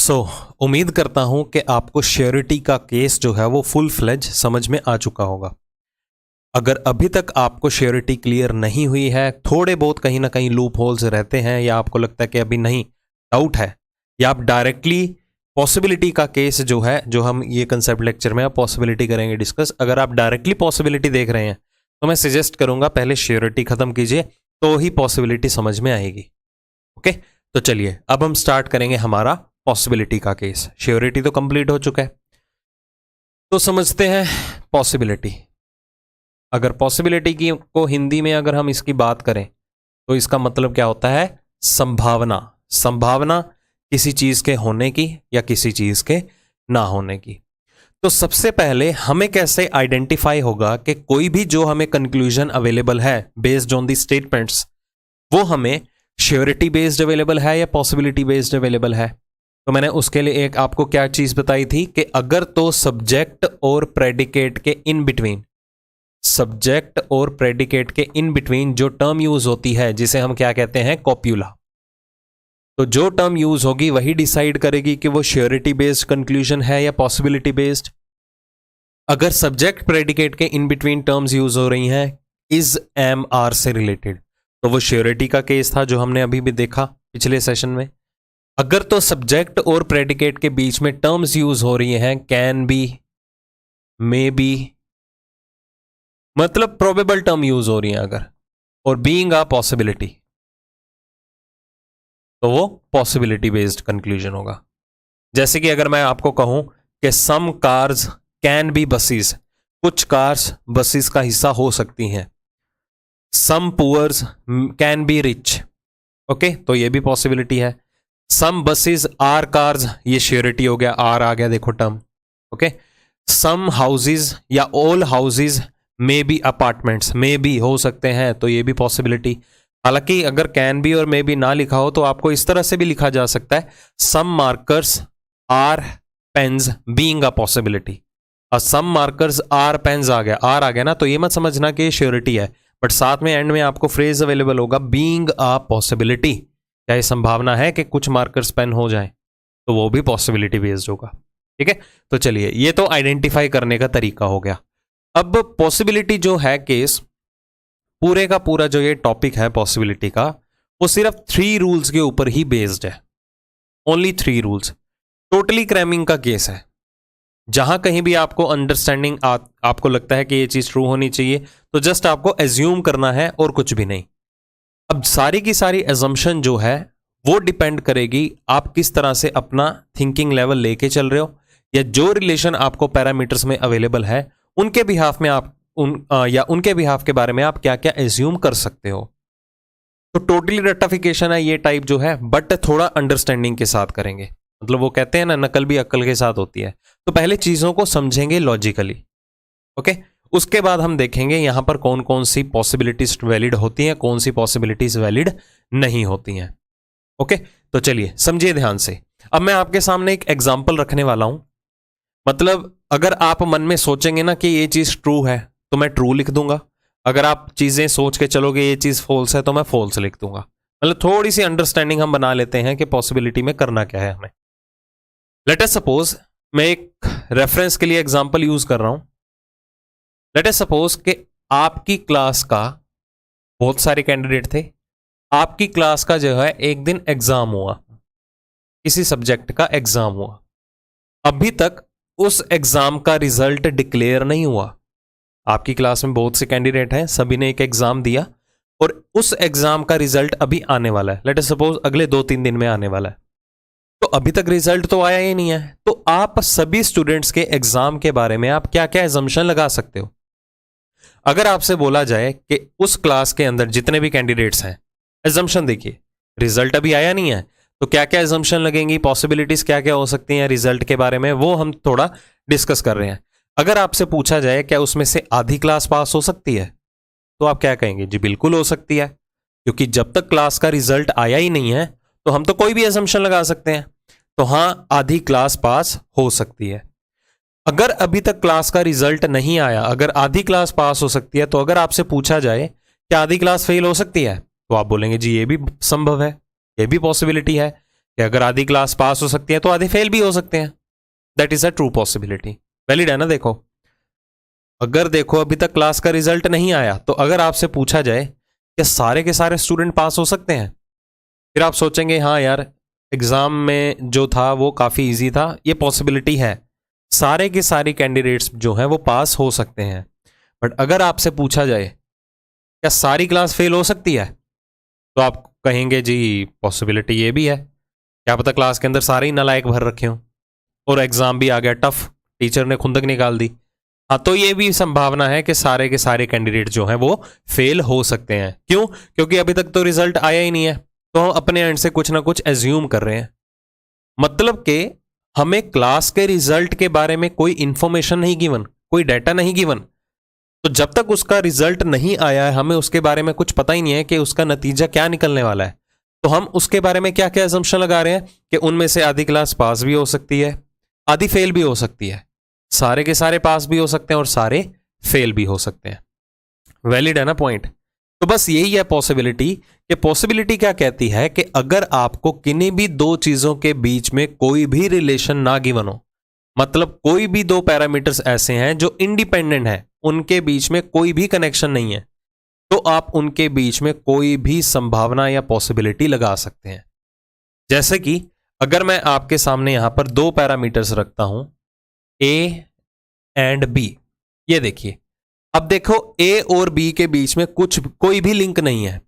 उम्मीद करता हूं कि आपको श्योरिटी का केस जो है वो फुल फ्लेज समझ में आ चुका होगा। अगर अभी तक आपको श्योरिटी क्लियर नहीं हुई है, थोड़े बहुत कहीं ना कहीं लूप होल्स रहते हैं, या आपको लगता है कि अभी नहीं, डाउट है, या आप डायरेक्टली पॉसिबिलिटी का केस जो है, जो हम ये कंसेप्ट लेक्चर में पॉसिबिलिटी करेंगे डिस्कस, अगर आप डायरेक्टली पॉसिबिलिटी देख रहे हैं तो मैं सजेस्ट करूंगा पहले श्योरिटी खत्म कीजिए, तो ही पॉसिबिलिटी समझ में आएगी। ओके, तो चलिए अब हम स्टार्ट करेंगे हमारा पॉसिबिलिटी का केस। श्योरिटी तो कंप्लीट हो चुका है, तो समझते हैं पॉसिबिलिटी। अगर पॉसिबिलिटी की को हिंदी में अगर हम इसकी बात करें तो इसका मतलब क्या होता है? संभावना। संभावना किसी चीज के होने की या किसी चीज के ना होने की। तो सबसे पहले हमें कैसे आइडेंटिफाई होगा कि कोई भी जो हमें कंक्लूजन अवेलेबल है बेस्ड ऑन दी स्टेटमेंट्स, वो हमें श्योरिटी बेस्ड अवेलेबल है या पॉसिबिलिटी बेस्ड अवेलेबल है? तो मैंने उसके लिए एक आपको क्या चीज बताई थी कि अगर तो सब्जेक्ट और प्रेडिकेट के इन बिटवीन, सब्जेक्ट और प्रेडिकेट के इन बिटवीन जो टर्म यूज होती है जिसे हम क्या कहते हैं? कॉप्यूला। तो जो टर्म यूज होगी वही डिसाइड करेगी कि वो श्योरिटी बेस्ड कंक्लूजन है या पॉसिबिलिटी बेस्ड। अगर सब्जेक्ट प्रेडिकेट के इन बिटवीन टर्म्स यूज हो रही हैं इज, एम, आर से रिलेटेड, तो वो श्योरिटी का केस था जो हमने अभी भी देखा पिछले सेशन में। अगर तो सब्जेक्ट और प्रेडिकेट के बीच में टर्म्स यूज हो रही हैं कैन बी, मे बी, मतलब प्रोबेबल टर्म यूज हो रही हैं अगर, और बीइंग अ पॉसिबिलिटी, तो वो पॉसिबिलिटी बेस्ड कंक्लूजन होगा। जैसे कि अगर मैं आपको कहूं कि some cars can be buses, कुछ कार्स बसेस का हिस्सा हो सकती हैं। Some poors can be rich, okay, तो ये भी पॉसिबिलिटी है। सम बसेस आर कार्स, ये श्योरिटी हो गया, आर आ गया देखो टर्म, ओके। सम हाउसेज या all houses may be apartments, may be हो सकते हैं, तो ये भी पॉसिबिलिटी। हालांकि अगर कैन बी और मे बी ना लिखा हो तो आपको इस तरह से भी लिखा जा सकता है, some markers are pens being a possibility. और सम मार्कर्स आर पेन्स आ गया, आर आ गया ना, तो ये मत समझना कि श्योरिटी है, बट साथ में एंड में आपको फ्रेज अवेलेबल होगा बीइंग अ पॉसिबिलिटी। क्या ये संभावना है कि कुछ मार्कर्स पेन हो जाए, तो वो भी पॉसिबिलिटी बेस्ड होगा। ठीक है, तो चलिए ये तो आइडेंटिफाई करने का तरीका हो गया। अब पॉसिबिलिटी जो है केस, पूरे का पूरा जो ये टॉपिक है पॉसिबिलिटी का, वो सिर्फ 3 रूल्स के ऊपर ही बेस्ड है। Only 3 rules. टोटली क्रैमिंग का केस है। जहां कहीं भी आपको अंडरस्टैंडिंग आपको लगता है कि ये चीज ट्रू होनी चाहिए, तो जस्ट आपको एज्यूम करना है और कुछ भी नहीं। अब सारी की सारी एजम्पशन जो है वो डिपेंड करेगी आप किस तरह से अपना थिंकिंग लेवल लेके चल रहे हो, या जो रिलेशन आपको पैरामीटर्स में अवेलेबल है उनके बिहाफ में आप उनके बिहाफ के बारे में आप क्या क्या एज्यूम कर सकते हो। तो टोटली रेक्टिफिकेशन है ये टाइप जो है, बट थोड़ा अंडरस्टैंडिंग के साथ करेंगे। मतलब वो कहते हैं ना, नकल भी अक्ल के साथ होती है। तो पहले चीजों को समझेंगे लॉजिकली, ओके। उसके बाद हम देखेंगे यहां पर कौन कौन सी पॉसिबिलिटीज वैलिड होती हैं, कौन सी पॉसिबिलिटीज वैलिड नहीं होती हैं, ओके। तो चलिए समझिए ध्यान से। अब मैं आपके सामने एक एग्जांपल रखने वाला हूं। मतलब अगर आप मन में सोचेंगे ना कि ये चीज ट्रू है तो मैं ट्रू लिख दूंगा, अगर आप चीजें सोच के चलोगे ये चीज फॉल्स है तो मैं फॉल्स लिख दूंगा। मतलब थोड़ी सी अंडरस्टैंडिंग हम बना लेते हैं कि पॉसिबिलिटी में करना क्या है हमें। लेट अस सपोज, मैं एक रेफरेंस के लिए एग्जांपल यूज कर रहा हूं। लेट अस सपोज कि आपकी क्लास का बहुत सारे कैंडिडेट थे, आपकी क्लास का जो है एक दिन एग्जाम हुआ, किसी सब्जेक्ट का एग्जाम हुआ। अभी तक उस एग्जाम का रिजल्ट डिक्लेयर नहीं हुआ। आपकी क्लास में बहुत से कैंडिडेट हैं, सभी ने एक एग्जाम दिया और उस एग्जाम का रिजल्ट अभी आने वाला है। लेट अस सपोज अगले 2-3 दिन में आने वाला है। तो अभी तक रिजल्ट तो आया ही नहीं है। तो आप सभी स्टूडेंट्स के एग्जाम के बारे में आप क्या क्या एजम्पशन लगा सकते हो? अगर आपसे बोला जाए कि उस क्लास के अंदर जितने भी कैंडिडेट्स हैं, एजम्पशन देखिए, रिजल्ट अभी आया नहीं है, तो क्या क्या एजम्पशन लगेंगी, पॉसिबिलिटीज क्या क्या हो सकती हैं रिजल्ट के बारे में, वो हम थोड़ा डिस्कस कर रहे हैं। अगर आपसे पूछा जाए क्या उसमें से आधी क्लास पास हो सकती है, तो आप क्या कहेंगे? जी बिल्कुल हो सकती है, क्योंकि जब तक क्लास का रिजल्ट आया ही नहीं है तो हम तो कोई भी असम्पशन लगा सकते हैं। तो हां, आधी क्लास पास हो सकती है। अगर अभी तक क्लास का रिजल्ट नहीं आया, अगर आधी क्लास पास हो सकती है, तो अगर आपसे पूछा जाए कि आधी क्लास फेल हो सकती है, तो आप बोलेंगे जी ये भी संभव है, ये भी पॉसिबिलिटी है। कि अगर आधी क्लास पास हो सकती है तो आधे फेल भी हो सकते हैं। That is a true possibility. Valid है ना? देखो, अगर देखो अभी तक क्लास का रिजल्ट नहीं आया, तो अगर आपसे पूछा जाए कि सारे के सारे स्टूडेंट पास हो सकते हैं, फिर आप सोचेंगे हाँ यार, एग्जाम में जो था वो काफी इजी था, ये पॉसिबिलिटी है, सारे के सारे कैंडिडेट्स जो हैं वो पास हो सकते हैं। बट अगर आपसे पूछा जाए क्या सारी क्लास फेल हो सकती है, तो आप कहेंगे जी पॉसिबिलिटी ये भी है, क्या पता क्लास के अंदर सारे ही नालायक भर रखे हों और एग्जाम भी आ गया टफ, टीचर ने खुंदक निकाल दी। हाँ, तो ये भी संभावना है कि सारे के सारे कैंडिडेट जो हैं वो फेल हो सकते हैं। क्यों? क्योंकि अभी तक तो रिजल्ट आया ही नहीं है, तो हम अपने एंड से कुछ ना कुछ एज्यूम कर रहे हैं। मतलब कि हमें क्लास के रिजल्ट के बारे में कोई इंफॉर्मेशन नहीं गिवन, कोई डाटा नहीं गिवन, तो जब तक उसका रिजल्ट नहीं आया है, हमें उसके बारे में कुछ पता ही नहीं है कि उसका नतीजा क्या निकलने वाला है। तो हम उसके बारे में क्या क्या अजम्पशन लगा रहे हैं कि उनमें से आधी क्लास पास भी हो सकती है, आधी फेल भी हो सकती है, सारे के सारे पास भी हो सकते हैं और सारे फेल भी हो सकते हैं। वैलिड है ना पॉइंट? तो बस यही है पॉसिबिलिटी। कि पॉसिबिलिटी क्या कहती है कि अगर आपको किन्हीं भी दो चीजों के बीच में कोई भी रिलेशन ना गिवन हो, मतलब कोई भी दो पैरामीटर्स ऐसे हैं जो इंडिपेंडेंट हैं, उनके बीच में कोई भी कनेक्शन नहीं है, तो आप उनके बीच में कोई भी संभावना या पॉसिबिलिटी लगा सकते हैं। जैसे कि अगर मैं आपके सामने यहां पर दो पैरामीटर्स रखता हूं, ए एंड बी, ये देखिए, अब देखो ए और बी के बीच में कोई भी लिंक नहीं है,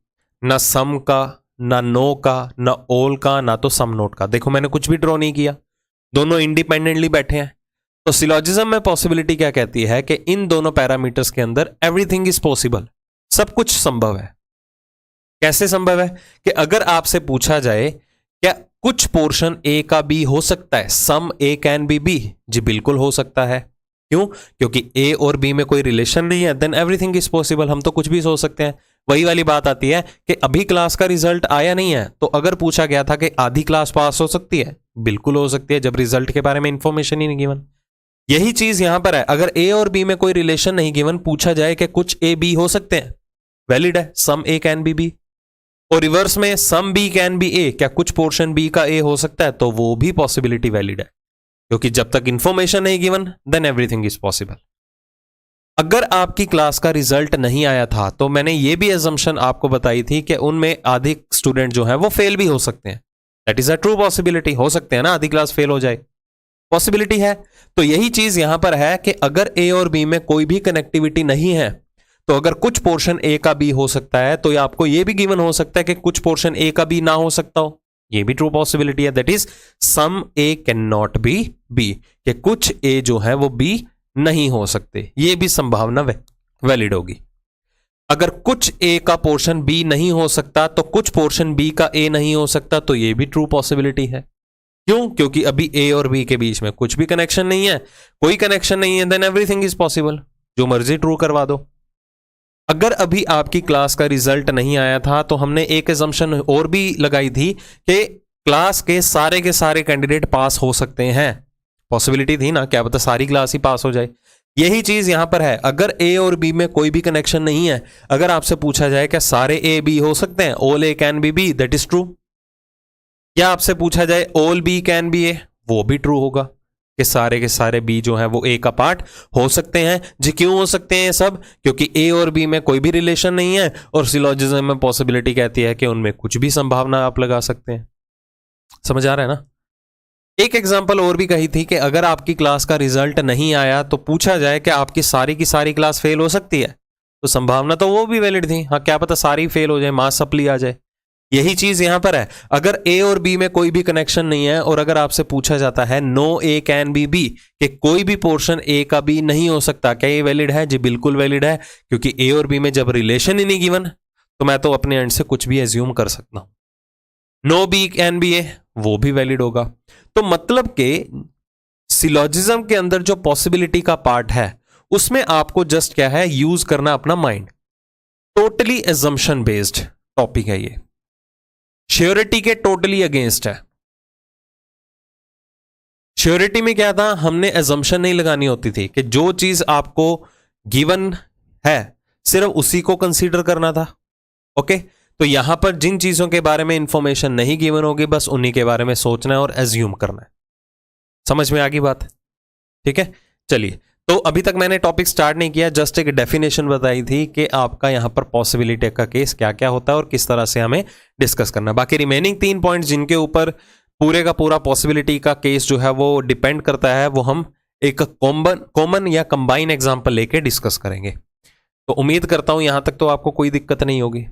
ना सम का, ना नो का, ना ऑल का, ना तो सम नोट का। देखो मैंने कुछ भी ड्रॉ नहीं किया, दोनों इंडिपेंडेंटली बैठे हैं। तो सिलॉजिज्म में पॉसिबिलिटी क्या कहती है कि इन दोनों पैरामीटर्स के अंदर एवरीथिंग इज पॉसिबल, सब कुछ संभव है। कैसे संभव है? कि अगर आपसे पूछा जाए क्या कुछ पोर्शन ए का बी हो सकता है, some A can be B, जी बिल्कुल हो सकता है। क्यों? क्योंकि ए और बी में कोई रिलेशन नहीं है, देन एवरीथिंग इज पॉसिबल, हम तो कुछ भी सोच सकते हैं। वही वाली बात आती है कि अभी क्लास का रिजल्ट आया नहीं है, तो अगर पूछा गया था कि आधी क्लास पास हो सकती है, बिल्कुल हो सकती है, जब रिजल्ट के बारे में इंफॉर्मेशन ही नहीं गिवन। यही चीज यहां पर है, अगर ए और बी में कोई रिलेशन नहीं गिवन, पूछा जाए कि कुछ ए बी हो सकते हैं, वैलिड है, some A can be B. और रिवर्स में सम बी कैन बी ए, क्या कुछ पोर्शन बी का ए हो सकता है, तो वो भी पॉसिबिलिटी वैलिड है, क्योंकि जब तक इंफॉर्मेशन नहीं given then everything is possible. अगर आपकी क्लास का रिजल्ट नहीं आया था, तो मैंने ये भी एजम्पशन आपको बताई थी कि उनमें आधे स्टूडेंट जो हैं वो फेल भी हो सकते हैं। That is a true possibility, हो सकते हैं ना आधी क्लास फेल हो जाए, पॉसिबिलिटी है। तो यही चीज यहां पर है कि अगर ए और बी में कोई भी कनेक्टिविटी नहीं है, तो अगर कुछ पोर्शन ए का बी हो सकता है, तो आपको यह भी गिवन हो सकता है कि कुछ पोर्शन ए का बी ना हो सकता हो, ये भी ट्रू पॉसिबिलिटी है। That is some A can not be B, कि कुछ ए जो है वो बी नहीं हो सकते, ये भी संभावना वैलिड होगी। अगर कुछ ए का पोर्शन बी नहीं हो सकता, तो कुछ पोर्शन बी का ए नहीं हो सकता, तो ये भी ट्रू पॉसिबिलिटी है। क्यों? क्योंकि अभी ए और बी के बीच में कुछ भी कनेक्शन नहीं है, कोई कनेक्शन नहीं है, देन एवरीथिंग इज पॉसिबल, जो मर्जी ट्रू करवा दो। अगर अभी आपकी क्लास का रिजल्ट नहीं आया था, तो हमने एक एजम्पशन और भी लगाई थी कि क्लास के सारे कैंडिडेट पास हो सकते हैं, पॉसिबिलिटी थी ना, क्या पता सारी क्लास ही पास हो जाए। यही चीज यहां पर है, अगर ए और बी में कोई भी कनेक्शन नहीं है, अगर आपसे पूछा जाए क्या सारे ए बी हो सकते हैं, all A can be B, that is true. क्या आपसे पूछा जाए all B can be A, वो भी ट्रू होगा कि सारे के सारे बी जो हैं वो ए का पार्ट हो सकते हैं। जी क्यों हो सकते हैं सब? क्योंकि ए और बी में कोई भी रिलेशन नहीं है, और सिलॉजिज्म में पॉसिबिलिटी कहती है कि उनमें कुछ भी संभावना आप लगा सकते हैं। समझ आ रहा है ना? एक एग्जांपल और भी कही थी कि अगर आपकी क्लास का रिजल्ट नहीं आया, तो पूछा जाए कि आपकी सारी की सारी क्लास फेल हो सकती है, तो संभावना तो वो भी वैलिड थी। हाँ, क्या पता सारी फेल हो जाए, मास सप्ली आ जाए। यही चीज यहां पर है, अगर ए और बी में कोई भी कनेक्शन नहीं है, और अगर आपसे पूछा जाता है no A can be B, कि कोई भी पोर्शन ए का बी नहीं हो सकता, क्या ये वैलिड है? जी बिल्कुल वैलिड है, क्योंकि ए और बी में जब रिलेशन ही नहीं गिवन, तो मैं तो अपने एंड से कुछ भी एज्यूम कर सकता हूं। No B can be A, वो भी वैलिड होगा। तो मतलब के सिलॉजिज्म के अंदर जो पॉसिबिलिटी का पार्ट है, उसमें आपको जस्ट क्या है, यूज करना अपना mind. Totally assumption based topic है ये, श्योरिटी के टोटली अगेंस्ट है। श्योरिटी में क्या था, हमने एजम्पशन नहीं लगानी होती थी कि जो चीज आपको गिवन है सिर्फ उसी को कंसीडर करना था। ओके, तो यहां पर जिन चीजों के बारे में इंफॉर्मेशन नहीं गिवन होगी बस उन्हीं के बारे में सोचना है और एज्यूम करना है। समझ में आ गई बात? ठीक है, चलिए। तो अभी तक मैंने टॉपिक स्टार्ट नहीं किया, जस्ट एक डेफिनेशन बताई थी कि आपका यहां पर पॉसिबिलिटी का केस क्या क्या होता है और किस तरह से हमें डिस्कस करना है। बाकी रिमेनिंग 3 पॉइंट जिनके ऊपर पूरे का पूरा पॉसिबिलिटी का केस जो है वो डिपेंड करता है, वो हम एक कॉमन या कंबाइन एग्जांपल लेके डिस्कस करेंगे। तो उम्मीद करता हूं यहां तक तो आपको कोई दिक्कत नहीं होगी।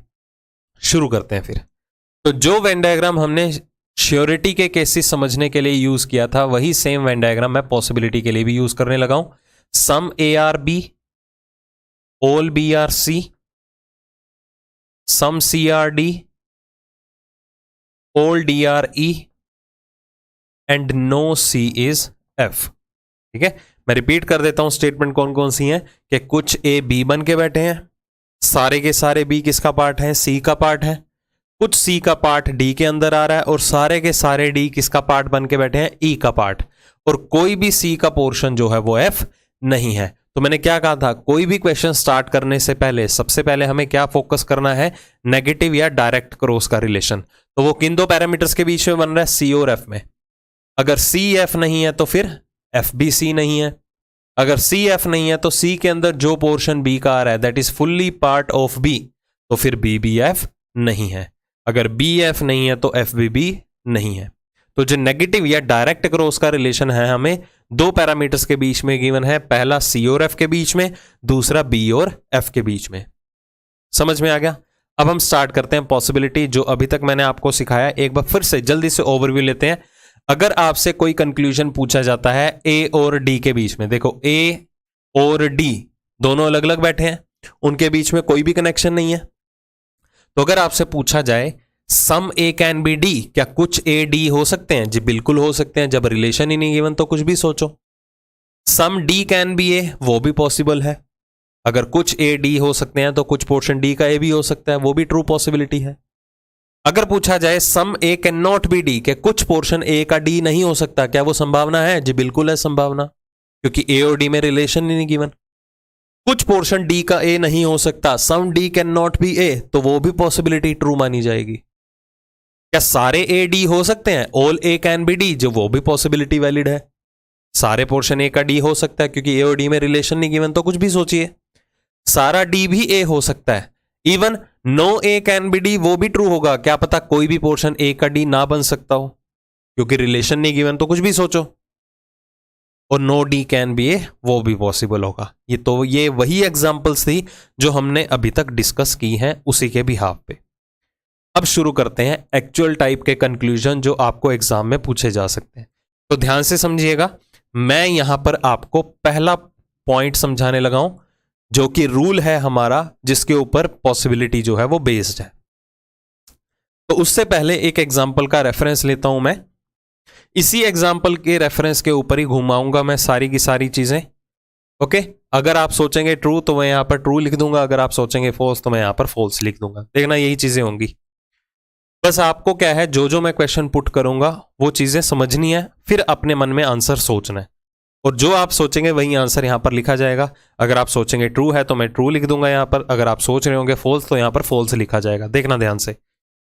शुरू करते हैं फिर। तो जो वेन डायग्राम हमने श्योरिटी के केसेस समझने के लिए यूज किया था वही सेम वेन डायग्राम मैं पॉसिबिलिटी के लिए भी यूज करने लगा हूं। Some A are B, all B are C, some C are D, all D are E and no C is F. ठीक है, मैं रिपीट कर देता हूं स्टेटमेंट कौन कौन सी हैं कि कुछ ए बी बन के बैठे हैं, सारे के सारे बी किसका पार्ट है? सी का पार्ट है। कुछ सी का पार्ट डी के अंदर आ रहा है और सारे के सारे डी किसका पार्ट बन के बैठे हैं? ई का पार्ट। और कोई भी सी का पोर्शन जो है वो एफ नहीं है। तो मैंने क्या कहा था, कोई भी क्वेश्चन स्टार्ट करने से पहले सबसे पहले हमें क्या फोकस करना है? नेगेटिव या डायरेक्ट क्रॉस का रिलेशन। तो वो किन दो पैरामीटर्स के बीच में बन रहा है? सी और एफ में। अगर सी एफ नहीं है तो फिर एफ भी सी नहीं है। अगर सी एफ नहीं है तो सी के अंदर जो पोर्शन बी का आ रहा है that is fully part of B, तो फिर बी भी एफ नहीं है। अगर बी एफ नहीं है तो एफ भी नहीं है। तो जो नेगेटिव या डायरेक्ट क्रॉस का रिलेशन है हमें दो पैरामीटर्स के बीच में गिवन है, पहला सी और एफ के बीच में, दूसरा बी और एफ के बीच में। समझ में आ गया? अब हम स्टार्ट करते हैं पॉसिबिलिटी जो अभी तक मैंने आपको सिखाया। एक बार फिर से जल्दी से ओवरव्यू लेते हैं। अगर आपसे कोई कंक्लूजन पूछा जाता है ए और डी के बीच में, देखो ए और डी दोनों अलग अलग बैठे हैं, उनके बीच में कोई भी कनेक्शन नहीं है। तो अगर आपसे पूछा जाए सम ए कैन बी डी, क्या कुछ ए डी हो सकते हैं? जी बिल्कुल हो सकते हैं। जब रिलेशन ही नहीं गिवन तो कुछ भी सोचो। सम डी कैन बी ए, वो भी पॉसिबल है। अगर कुछ ए डी हो सकते हैं तो कुछ पोर्शन डी का ए भी हो सकता है, वो भी ट्रू पॉसिबिलिटी है। अगर पूछा जाए सम A can not B D, के कुछ पोर्शन ए का डी नहीं हो सकता, क्या वो संभावना है? जी बिल्कुल है संभावना, क्योंकि ए और डी में रिलेशन ही नहीं गिवन। कुछ पोर्शन डी का ए नहीं हो सकता, सम डी कैन नॉट बी ए, तो वो भी पॉसिबिलिटी ट्रू मानी जाएगी। क्या सारे ए डी हो सकते हैं? All A can be D, जो वो भी पॉसिबिलिटी वैलिड है। सारे पोर्शन ए का डी हो सकता है क्योंकि ए और डी में रिलेशन नहीं गिवन, तो कुछ भी सोचिए। सारा डी भी ए हो सकता है। Even know A can be D, वो भी ट्रू होगा। क्या पता कोई भी पोर्शन ए का डी ना बन सकता हो क्योंकि रिलेशन नहीं गिवन, तो कुछ भी सोचो। और no D can be A, वो भी पॉसिबल होगा। ये वही एग्जांपल्स थी जो हमने अभी तक डिस्कस की हैं उसी के बिहाफ पे। अब शुरू करते हैं एक्चुअल टाइप के कंक्लूजन जो आपको एग्जाम में पूछे जा सकते हैं। तो ध्यान से समझिएगा, मैं यहां पर आपको पहला पॉइंट समझाने लगा हूं जो कि रूल है हमारा, जिसके ऊपर पॉसिबिलिटी जो है वो बेस्ड है। तो उससे पहले एक एग्जांपल का रेफरेंस लेता हूं मैं। इसी एग्जांपल के रेफरेंस के ऊपर ही घुमाऊंगा मैं सारी की सारी चीजें। ओके, अगर आप सोचेंगे ट्रू तो मैं यहां पर ट्रू लिख दूंगा, अगर आप सोचेंगे फॉल्स तो मैं यहां पर फॉल्स लिख दूंगा। देखना यही चीजें होंगी। बस आपको क्या है, जो जो मैं क्वेश्चन पुट करूंगा वो चीजें समझनी है, फिर अपने मन में आंसर सोचना है, और जो आप सोचेंगे वही आंसर यहां पर लिखा जाएगा। अगर आप सोचेंगे ट्रू है तो मैं ट्रू लिख दूंगा यहां पर, अगर आप सोच रहे होंगे फॉल्स तो यहां पर फॉल्स लिखा जाएगा। देखना ध्यान से।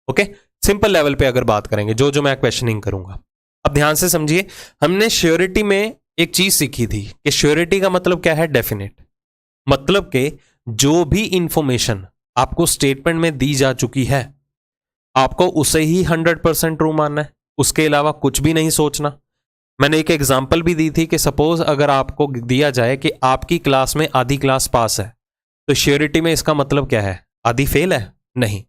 ओके, सिंपल लेवल पे अगर बात करेंगे जो जो मैं क्वेश्चनिंग करूंगा। अब ध्यान से समझिए, हमने श्योरिटी में एक चीज सीखी थी कि श्योरिटी का मतलब क्या है? डेफिनेट। मतलब कि जो भी इंफॉर्मेशन आपको स्टेटमेंट में दी जा चुकी है आपको उसे ही 100% ट्रू मानना है, उसके अलावा कुछ भी नहीं सोचना। मैंने एक एग्जांपल भी दी थी कि सपोज अगर आपको दिया जाए कि आपकी क्लास में आधी क्लास पास है, तो श्योरिटी में इसका मतलब क्या है? आधी फेल है? नहीं।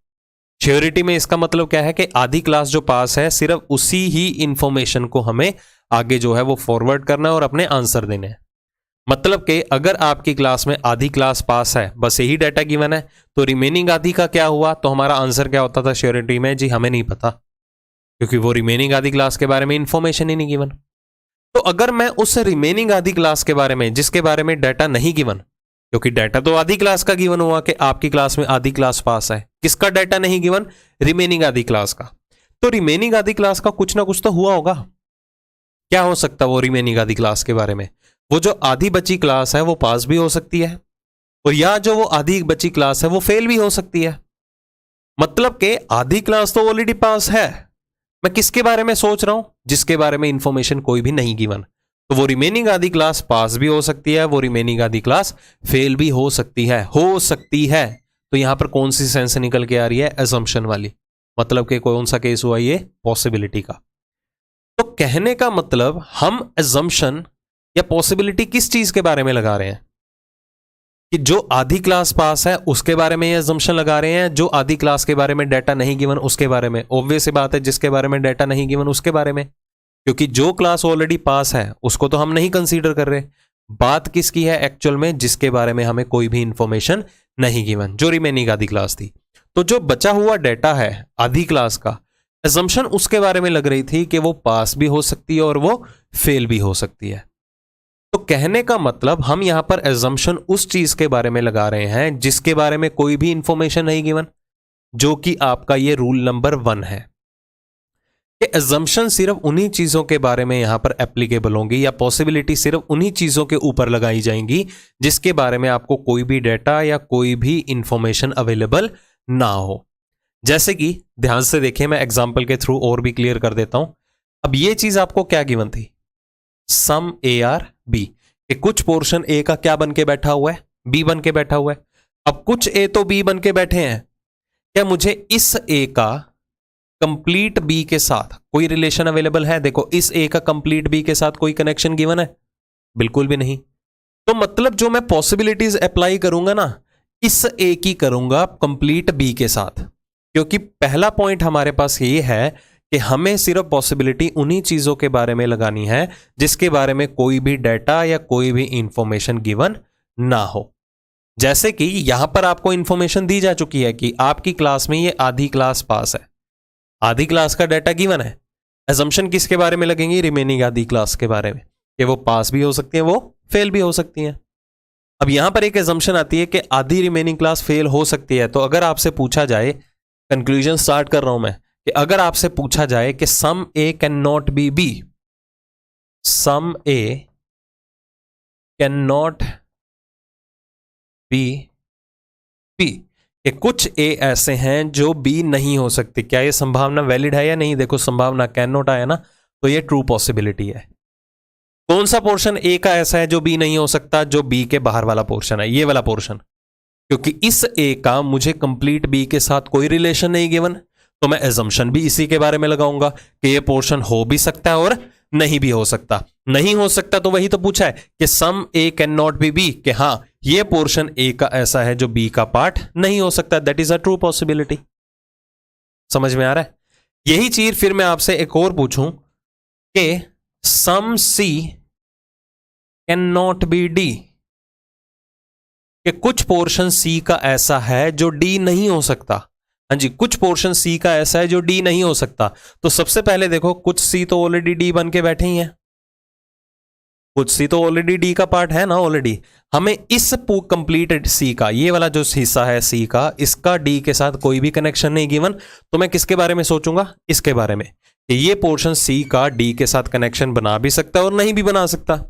श्योरिटी में इसका मतलब क्या है कि आधी क्लास जो पास है सिर्फ उसी ही इंफॉर्मेशन को हमें आगे जो है वो फॉरवर्ड करना है और अपने आंसर देने हैं। मतलब कि अगर आपकी क्लास में आधी क्लास पास है, बस यही डाटा गिवन है, तो रिमेनिंग आधी का क्या हुआ? तो हमारा आंसर क्या होता था श्योरिटी में? जी हमें नहीं पता, क्योंकि वो रिमेनिंग आधी क्लास के बारे में इंफॉर्मेशन ही नहीं गिवन। तो अगर मैं उस रिमेनिंग आधी क्लास के बारे में, जिसके बारे में डाटा नहीं गिवन, क्योंकि डाटा तो आधी क्लास का गिवन हुआ कि आपकी क्लास में आधी क्लास पास है, किसका डाटा नहीं गिवन? रिमेनिंग आधी क्लास का। तो रिमेनिंग आधी क्लास का कुछ ना कुछ तो हुआ होगा। क्या हो सकता है वो रिमेनिंग आधी क्लास के बारे में? वो जो आधी बची क्लास है वो पास भी हो सकती है, और या जो वो आधी बची क्लास है वो फेल भी हो सकती है। मतलब कि आधी क्लास तो ऑलरेडी पास है। मैं किसके बारे में सोच रहा हूं? जिसके बारे में इंफॉर्मेशन कोई भी नहीं गिवन। तो वो रिमेनिंग आधी क्लास पास भी हो सकती है, वो रिमेनिंग आधी क्लास फेल भी हो सकती है, तो यहां पर कौन सी सेंस निकल के आ रही है? असम्पशन वाली। मतलब कि कौन सा केस हुआ ये? पॉसिबिलिटी का। तो कहने का मतलब हम असम्पशन या पॉसिबिलिटी किस चीज के बारे में लगा रहे हैं? कि जो आधी क्लास पास है उसके बारे में ये असम्पशन लगा रहे हैं, जो आधी क्लास के बारे में डाटा नहीं गिवन उसके बारे में। ऑब्वियस सी बात है, जिसके बारे में डाटा नहीं गिवन उसके बारे में, क्योंकि जो क्लास ऑलरेडी पास है उसको तो हम नहीं कंसीडर कर रहे। बात किसकी है एक्चुअल में? जिसके बारे में हमें कोई भी इंफॉर्मेशन नहीं गिवन, जो रिमेनिंग आधी क्लास थी। तो जो बचा हुआ डाटा है आधी क्लास का, असम्पशन उसके बारे में लग रही थी कि वो पास भी हो सकती है और वो फेल भी हो सकती है। तो कहने का मतलब हम यहां पर असम्पशन उस चीज के बारे में लगा रहे हैं जिसके बारे में कोई भी इंफॉर्मेशन नहीं गिवन, जो कि आपका ये रूल नंबर 1 है कि असम्पशन सिर्फ उन्हीं चीजों के बारे में यहां पर एप्लीकेबल होंगी, या पॉसिबिलिटी सिर्फ उन्हीं चीजों के ऊपर लगाई जाएंगी जिसके बारे में आपको कोई भी डाटा या कोई भी इंफॉर्मेशन अवेलेबल ना हो। जैसे कि ध्यान से देखिए, मैं एग्जाम्पल के थ्रू और भी क्लियर कर देता हूं। अब ये चीज आपको क्या गिवन थी? सम ए आर बी, कि कुछ पोर्शन ए का क्या बन के बैठा हुआ है? बी बन के बैठा हुआ है। अब कुछ ए तो बी बन के बैठे हैं, क्या मुझे इस ए का कंप्लीट बी के साथ कोई रिलेशन अवेलेबल है? देखो, इस ए का कंप्लीट बी के साथ कोई कनेक्शन गिवन है? बिल्कुल भी नहीं। तो मतलब जो मैं पॉसिबिलिटीज अप्लाई करूंगा ना, इस ए की करूंगा कंप्लीट बी के साथ, क्योंकि पहला पॉइंट हमारे पास ये है कि हमें सिर्फ पॉसिबिलिटी उन्हीं चीजों के बारे में लगानी है जिसके बारे में कोई भी डाटा या कोई भी इंफॉर्मेशन गिवन ना हो। जैसे कि यहां पर आपको इंफॉर्मेशन दी जा चुकी है कि आपकी क्लास में ये आधी क्लास पास है, आधी क्लास का डाटा गिवन है। असम्पशन किसके बारे में लगेंगी? रिमेनिंग आधी क्लास के बारे में, कि वो पास भी हो सकती है, वो फेल भी हो सकती है। अब यहां पर एक असम्पशन आती है कि आधी रिमेनिंग क्लास फेल हो सकती है। तो अगर आपसे पूछा जाए, कंक्लूजन स्टार्ट कर रहा हूं मैं, कि अगर आपसे पूछा जाए कि some A can not be B, some A can not be B, कि कुछ ए ऐसे हैं जो बी नहीं हो सकते, क्या ये संभावना वैलिड है या नहीं? देखो, संभावना कैन नॉट आया ना, तो ये ट्रू पॉसिबिलिटी है। कौन सा पोर्शन ए का ऐसा है जो बी नहीं हो सकता? जो बी के बाहर वाला पोर्शन है, ये वाला पोर्शन, क्योंकि इस ए का मुझे कंप्लीट बी के साथ कोई रिलेशन नहीं गिवन, तो मैं असम्पशन भी इसी के बारे में लगाऊंगा कि ये पोर्शन हो भी सकता है और नहीं भी हो सकता। नहीं हो सकता तो वही तो पूछा है कि some A can not be B, कि हां ये पोर्शन ए का ऐसा है जो बी का पार्ट नहीं हो सकता। That is a true possibility. समझ में आ रहा है? यही चीज फिर मैं आपसे एक और पूछूं कि सम सी कैन नॉट बी डी, कि कुछ पोर्शन सी का ऐसा है जो डी नहीं हो सकता। हाँ जी, कुछ पोर्शन सी का ऐसा है जो डी नहीं हो सकता। तो सबसे पहले देखो, कुछ सी तो ऑलरेडी डी बन के बैठे ही हैं, कुछ सी तो ऑलरेडी डी का पार्ट है ना ऑलरेडी। हमें इस कंप्लीटेड सी का, ये वाला जो हिस्सा है सी का, इसका डी के साथ कोई भी कनेक्शन नहीं गिवन, तो मैं किसके बारे में सोचूंगा? इसके बारे में, कि ये पोर्शन सी का डी के साथ कनेक्शन बना भी सकता है और नहीं भी बना सकता।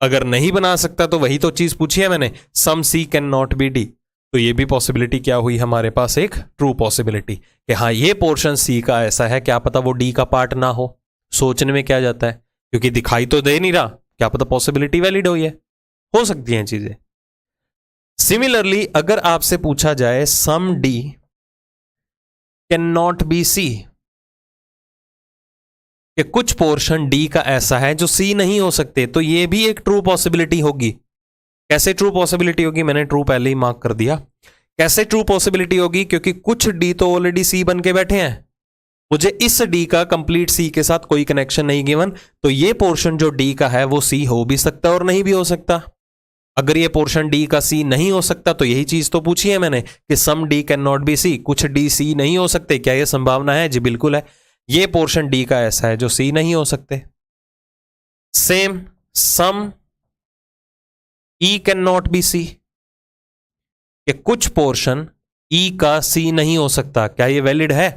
अगर नहीं बना सकता तो वही तो चीज पूछी है मैंने, सम सी कैन नॉट बी डी। तो ये भी पॉसिबिलिटी क्या हुई हमारे पास? एक ट्रू पॉसिबिलिटी, कि हाँ ये पोर्शन सी का ऐसा है, क्या पता वो डी का पार्ट ना हो। सोचने में क्या जाता है, क्योंकि दिखाई तो दे नहीं रहा, क्या पता पॉसिबिलिटी वैलिड हो, ये हो सकती हैं चीजें। सिमिलरली अगर आपसे पूछा जाए some D can not be C, कि कुछ पोर्शन डी का ऐसा है जो सी नहीं हो सकते, तो ये भी एक ट्रू पॉसिबिलिटी होगी। कैसे ट्रू पॉसिबिलिटी होगी? मैंने ट्रू पहले ही मार्क कर दिया। कैसे ट्रू पॉसिबिलिटी होगी? क्योंकि कुछ डी तो ऑलरेडी सी बन के बैठे हैं, मुझे इस डी का कंप्लीट सी के साथ कोई कनेक्शन नहीं गिवन, तो ये पोर्शन जो डी का है वो सी हो भी सकता है और नहीं भी हो सकता। अगर ये पोर्शन डी का सी नहीं हो सकता तो यही चीज तो पूछी है मैंने कि some D can not be C, कुछ डी सी नहीं हो सकते, क्या ये संभावना है? जी बिल्कुल है। ये पोर्शन डी का ऐसा है जो सी नहीं हो सकते। Same some E can not be C, कि कुछ पोर्शन ई का सी नहीं हो सकता, क्या ये वैलिड है?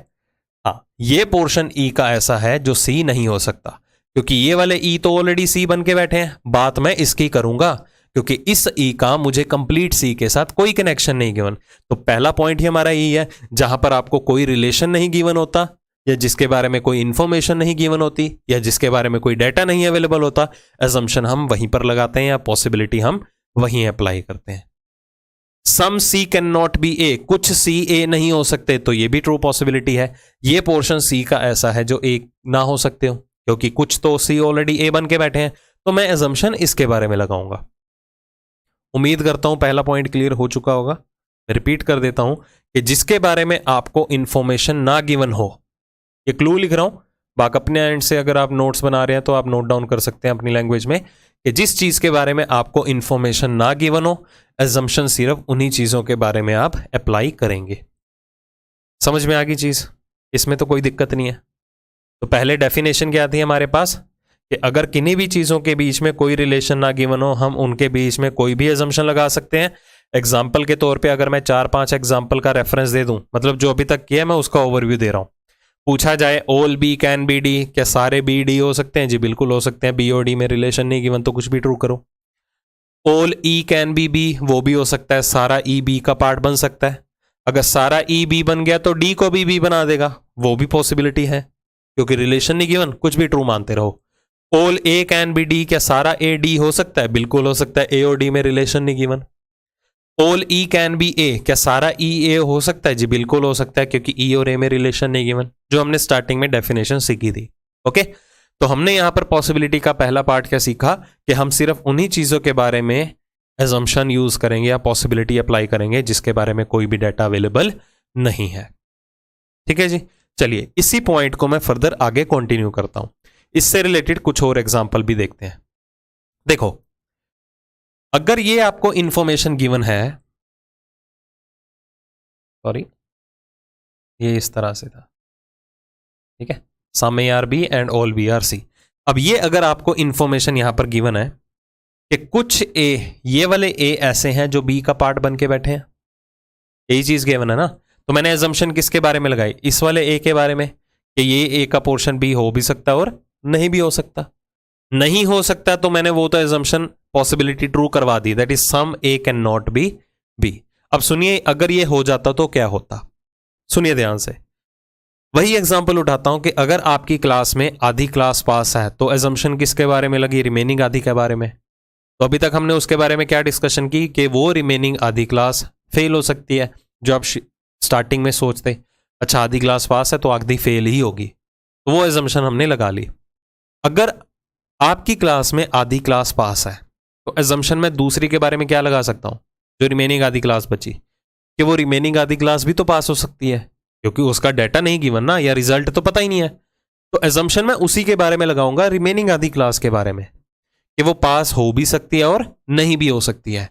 हाँ, ये पोर्शन ई का ऐसा है जो सी नहीं हो सकता, क्योंकि ये वाले ई तो ऑलरेडी सी बन के बैठे हैं। बात मैं इसकी करूंगा, क्योंकि इस ई का मुझे कंप्लीट सी के साथ कोई कनेक्शन नहीं गिवन। तो पहला पॉइंट ही हमारा ई है, जहां पर आपको कोई रिलेशन नहीं गिवन होता, या जिसके बारे में कोई इंफॉर्मेशन नहीं गिवन होती, या जिसके बारे में कोई डाटा नहीं अवेलेबल होता, एजम्पशन हम वहीं पर लगाते हैं या पॉसिबिलिटी हम वहीं अप्लाई करते हैं। सम सी कैन नॉट बी ए, कुछ सी ए नहीं हो सकते, तो ये भी ट्रू पॉसिबिलिटी है। ये पोर्शन सी का ऐसा है जो ए ना हो सकते हो, क्योंकि कुछ तो सी ऑलरेडी ए बन के बैठे हैं, तो मैं एजम्पशन इसके बारे में लगाऊंगा। उम्मीद करता हूं पहला पॉइंट क्लियर हो चुका होगा। रिपीट कर देता हूं कि जिसके बारे में आपको इंफॉर्मेशन ना गिवन हो, ये क्लू लिख रहा हूं, बाकी अपने एंड से अगर आप नोट्स बना रहे हैं तो आप नोट डाउन कर सकते हैं अपनी लैंग्वेज में, कि जिस चीज के बारे में आपको इंफॉर्मेशन ना गिवन हो, एजम्पशन सिर्फ उन्हीं चीजों के बारे में आप अप्लाई करेंगे। समझ में आ गई चीज? इसमें तो कोई दिक्कत नहीं है। तो पहले डेफिनेशन क्या थी हमारे पास, कि अगर किन्हीं भी चीजों के बीच में कोई रिलेशन ना गिवन हो, हम उनके बीच में कोई भी एजम्पशन लगा सकते हैं। एग्जाम्पल के तौर पे अगर मैं 4-5 एग्जाम्पल का रेफरेंस दे दूं, मतलब जो अभी तक किया मैं उसका ओवरव्यू दे रहा हूं। पूछा जाए all B can be D, क्या सारे बी डी हो सकते हैं? जी बिल्कुल हो सकते हैं। बी और डी में रिलेशन नहीं गिवन तो कुछ भी ट्रू करो। All E can be B, वो भी हो सकता है, सारा ई बी का पार्ट बन सकता है। अगर सारा ई बी बन गया तो डी को बी बना देगा, वो भी पॉसिबिलिटी है, क्योंकि रिलेशन नहीं गिवन, कुछ भी ट्रू मानते रहो। All A can be D, क्या सारा ए डी हो सकता है? बिल्कुल हो सकता है, ए और डी में रिलेशन नहीं given. All E can be A, क्या सारा ई ए हो सकता है? जी बिल्कुल हो सकता है, क्योंकि ई और ए में रिलेशन नहीं गिवन, जो हमने स्टार्टिंग में डेफिनेशन सीखी थी। ओके, तो हमने यहां पर पॉसिबिलिटी का पहला पार्ट क्या सीखा, कि हम सिर्फ उन्हीं चीजों के बारे में एजम्पशन यूज करेंगे या पॉसिबिलिटी अप्लाई करेंगे जिसके बारे में कोई भी डाटा अवेलेबल नहीं है। ठीक है जी, चलिए इसी पॉइंट को मैं फर्दर आगे कंटिन्यू करता हूं। इससे रिलेटेड कुछ और एग्जांपल भी देखते हैं। देखो, अगर ये आपको इंफॉर्मेशन गिवन है, सॉरी ये इस तरह से था, ठीक है, some A are B and all B are C. अब ये अगर आपको इंफॉर्मेशन यहां पर गिवन है कि कुछ ए, ये वाले ए ऐसे हैं जो बी का पार्ट बन के बैठे हैं, यही चीज गिवन है ना, तो मैंने एजम्पशन किसके बारे में लगाई? इस वाले ए के बारे में, कि ये ए का पोर्शन बी हो भी सकता है और नहीं भी हो सकता। नहीं हो सकता तो मैंने वो तो एजम्पशन पॉसिबिलिटी ट्रू करवा दी, that is some A can not be B. अब सुनिए, अगर ये हो जाता तो क्या होता, सुनिए ध्यान से। वही एग्जांपल उठाता हूं कि अगर आपकी क्लास में आधी क्लास पास है तो एजम्पशन किसके बारे में लगी? रिमेनिंग आधी के बारे में। तो अभी तक हमने उसके बारे में क्या डिस्कशन की, कि वो रिमेनिंग आधी क्लास फेल हो सकती है, जो आप स्टार्टिंग में सोचते अच्छा आधी क्लास पास है तो आधी फेल ही होगी, तो वो एजम्पशन हमने लगा ली। अगर आपकी क्लास में आधी क्लास पास है तो एजम्पशन में दूसरी के बारे में क्या लगा सकता हूं, जो रिमेनिंग आधी क्लास बची, कि वो रिमेनिंग आधी क्लास भी तो पास हो सकती है, क्योंकि उसका डाटा नहीं गिवन ना, या रिजल्ट तो पता ही नहीं है। तो एजम्पशन में उसी के बारे में लगाऊंगा, रिमेनिंग आधी क्लास के बारे में, कि वो पास हो भी सकती है और नहीं भी हो सकती है।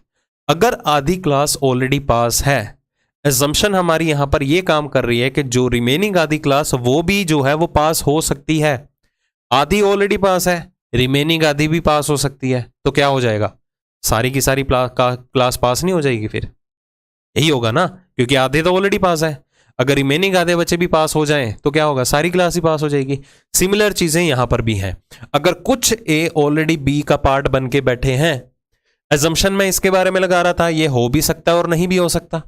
अगर आधी क्लास ऑलरेडी पास है, एजम्पशन हमारी यहां पर ये काम कर रही है कि जो रिमेनिंग आधी क्लास वो भी जो है वो पास हो सकती है। आधी ऑलरेडी पास है, रिमेनिंग आधी भी पास हो सकती है, तो क्या हो जाएगा? सारी की सारी क्लास पास नहीं हो जाएगी? फिर यही होगा ना, क्योंकि आधे तो ऑलरेडी पास है। अगर रिमेनिंग आधे बच्चे भी पास हो जाएं तो क्या होगा? सारी क्लास ही पास हो जाएगी। सिमिलर चीजें यहां पर भी हैं। अगर कुछ ए ऑलरेडी बी का पार्ट बन के बैठे हैं, एजम्पशन में इसके बारे में लगा रहा था, ये हो भी सकता है और नहीं भी हो सकता।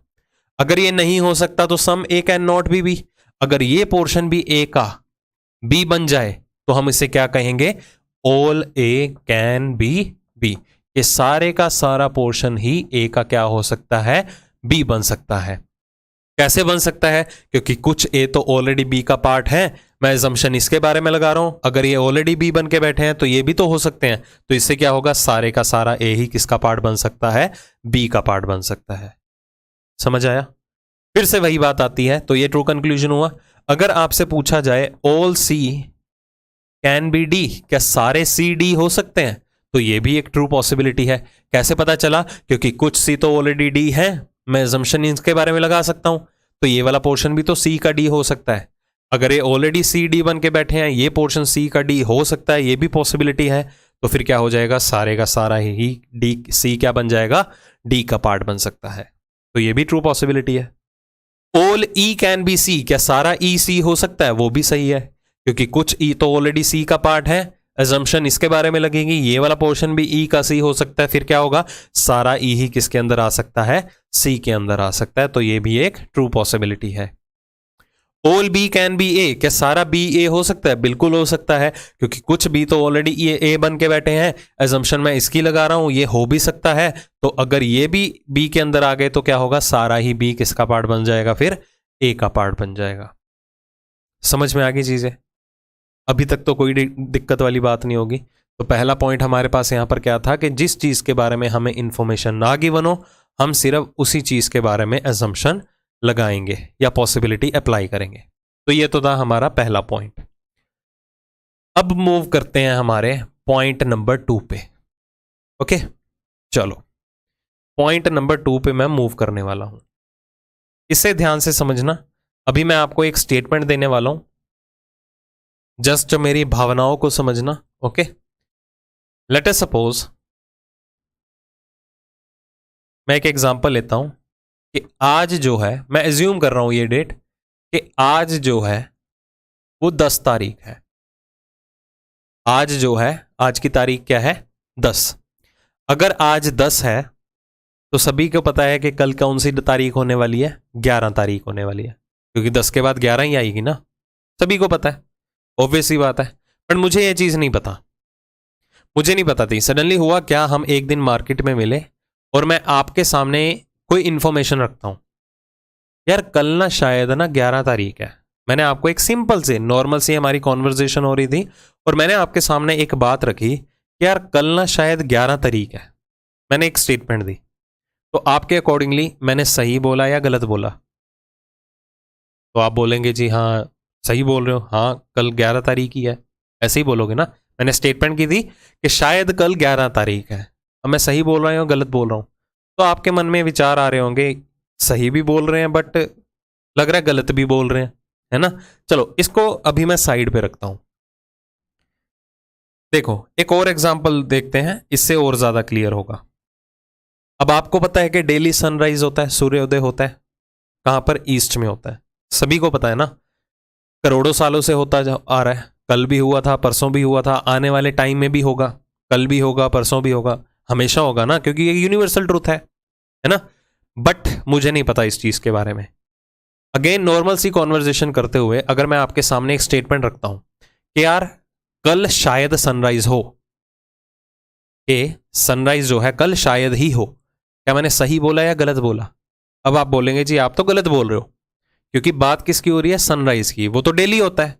अगर ये नहीं हो सकता तो some A can not be B. अगर ये पोर्शन भी ए का बी बन जाए तो हम इसे क्या कहेंगे? All A can be B. ये सारे का सारा पोर्शन ही ए का क्या हो सकता है? बी बन सकता है। कैसे बन सकता है? क्योंकि कुछ ए तो ऑलरेडी बी का पार्ट है, मैं एजम्पशन इसके बारे में लगा रहा हूं। अगर ये ऑलरेडी बी बन के बैठे हैं तो ये भी तो हो सकते हैं, तो इससे क्या होगा? सारे का सारा ए ही किसका पार्ट बन सकता है? बी का पार्ट बन सकता है। समझ आया? फिर से वही बात आती है, तो ये ट्रू कंक्लूजन हुआ। अगर आपसे पूछा जाए all C can be D, क्या सारे सी डी हो सकते हैं? तो ये भी एक ट्रू पॉसिबिलिटी है। कैसे पता चला? क्योंकि कुछ सी तो ऑलरेडी डी है, मैं एजम्पशन इसके बारे में लगा सकता हूं, तो ये वाला पोर्शन भी तो सी का डी हो सकता है। अगर ये ऑलरेडी सी डी बन के बैठे हैं, ये पोर्शन सी का डी हो सकता है, ये भी पॉसिबिलिटी है। तो फिर क्या हो जाएगा? सारे का सारा ही डी सी क्या बन जाएगा? डी का पार्ट बन सकता है, तो ये भी ट्रू पॉसिबिलिटी है। All E can be C, क्या सारा ई सी हो सकता है? वो भी सही है, क्योंकि कुछ ई तो ऑलरेडी सी का पार्ट है, एजम्पशन इसके बारे में लगेगी, ये वाला पोर्शन भी ई का सी हो सकता है, फिर क्या होगा, सारा ई ही किसके अंदर आ सकता है, सी के अंदर आ सकता है, तो ये भी एक ट्रू पॉसिबिलिटी है। All B can be A, क्या सारा बी ए हो सकता है, बिल्कुल हो सकता है, क्योंकि कुछ बी तो ऑलरेडी ये ए बन के बैठे हैं, एजम्पशन मैं इसकी लगा रहा हूं, ये हो भी सकता है, तो अगर ये भी बी के अंदर आ गए तो क्या होगा, सारा ही बी किसका पार्ट बन जाएगा, फिर ए का पार्ट बन जाएगा। समझ में आ गई चीजें, अभी तक तो कोई दिक्कत वाली बात नहीं होगी। तो पहला पॉइंट हमारे पास यहां पर क्या था कि जिस चीज के बारे में हमें इंफॉर्मेशन ना गिवन हो, हम सिर्फ उसी चीज के बारे में एजम्पशन लगाएंगे या पॉसिबिलिटी अप्लाई करेंगे। तो ये तो था हमारा पहला पॉइंट। अब मूव करते हैं हमारे पॉइंट नंबर 2 पे। ओके, चलो पॉइंट नंबर 2 पे मैं मूव करने वाला हूं। इसे ध्यान से समझना। अभी मैं आपको एक स्टेटमेंट देने वाला हूं, जस्ट मेरी भावनाओं को समझना। ओके, लेट अस सपोज, मैं एक एग्जांपल लेता हूं कि आज जो है, मैं एज्यूम कर रहा हूं ये डेट, कि आज जो है वो 10 तारीख है। आज जो है, आज की तारीख क्या है, 10। अगर आज 10 है तो सभी को पता है कि कल कौन सी तारीख होने वाली है, 11 तारीख होने वाली है, क्योंकि 10 के बाद 11 ही आएगी ना, सभी को पता है, ऑब्वियस ही बात है। पर मुझे ये चीज नहीं पता, मुझे नहीं पता थी। सडनली हुआ क्या, हम एक दिन मार्केट में मिले और मैं आपके सामने कोई इंफॉर्मेशन रखता हूं, यार कल ना शायद ना 11 तारीख है। मैंने आपको एक सिंपल से नॉर्मल सी हमारी कॉन्वर्जेशन हो रही थी और मैंने आपके सामने एक बात रखी कि यार कल ना शायद 11 तारीख है, मैंने एक स्टेटमेंट दी। तो आपके अकॉर्डिंगली मैंने सही बोला या गलत बोला? तो आप बोलेंगे जी हाँ सही बोल रहे हो, हाँ कल 11 तारीख ही है, ऐसे ही बोलोगे ना। मैंने स्टेटमेंट की थी कि शायद कल 11 तारीख है, अब मैं सही बोल रहा हूँ गलत बोल रहा हूँ। तो आपके मन में विचार आ रहे होंगे, सही भी बोल रहे हैं बट लग रहा है गलत भी बोल रहे हैं, है ना। चलो इसको अभी मैं साइड पे रखता हूं। देखो एक और एग्जांपल देखते हैं, इससे और ज्यादा क्लियर होगा। अब आपको पता है कि डेली सनराइज होता है, सूर्योदय होता है कहां पर, ईस्ट में होता है, सभी को पता है ना, करोड़ों सालों से होता आ रहा है। कल भी हुआ था, परसों भी हुआ था, आने वाले टाइम में भी होगा, कल भी होगा, परसों भी होगा, हमेशा होगा ना, क्योंकि ये यूनिवर्सल ट्रूथ है ना। बट मुझे नहीं पता इस चीज के बारे में। अगेन नॉर्मल सी कॉन्वर्जेशन करते हुए अगर मैं आपके सामने एक स्टेटमेंट रखता हूं कि यार कल शायद सनराइज हो, कि सनराइज जो है कल शायद ही हो, क्या मैंने सही बोला या गलत बोला? अब आप बोलेंगे जी आप तो गलत बोल रहे हो, क्योंकि बात किसकी हो रही है, सनराइज की, वो तो डेली होता है।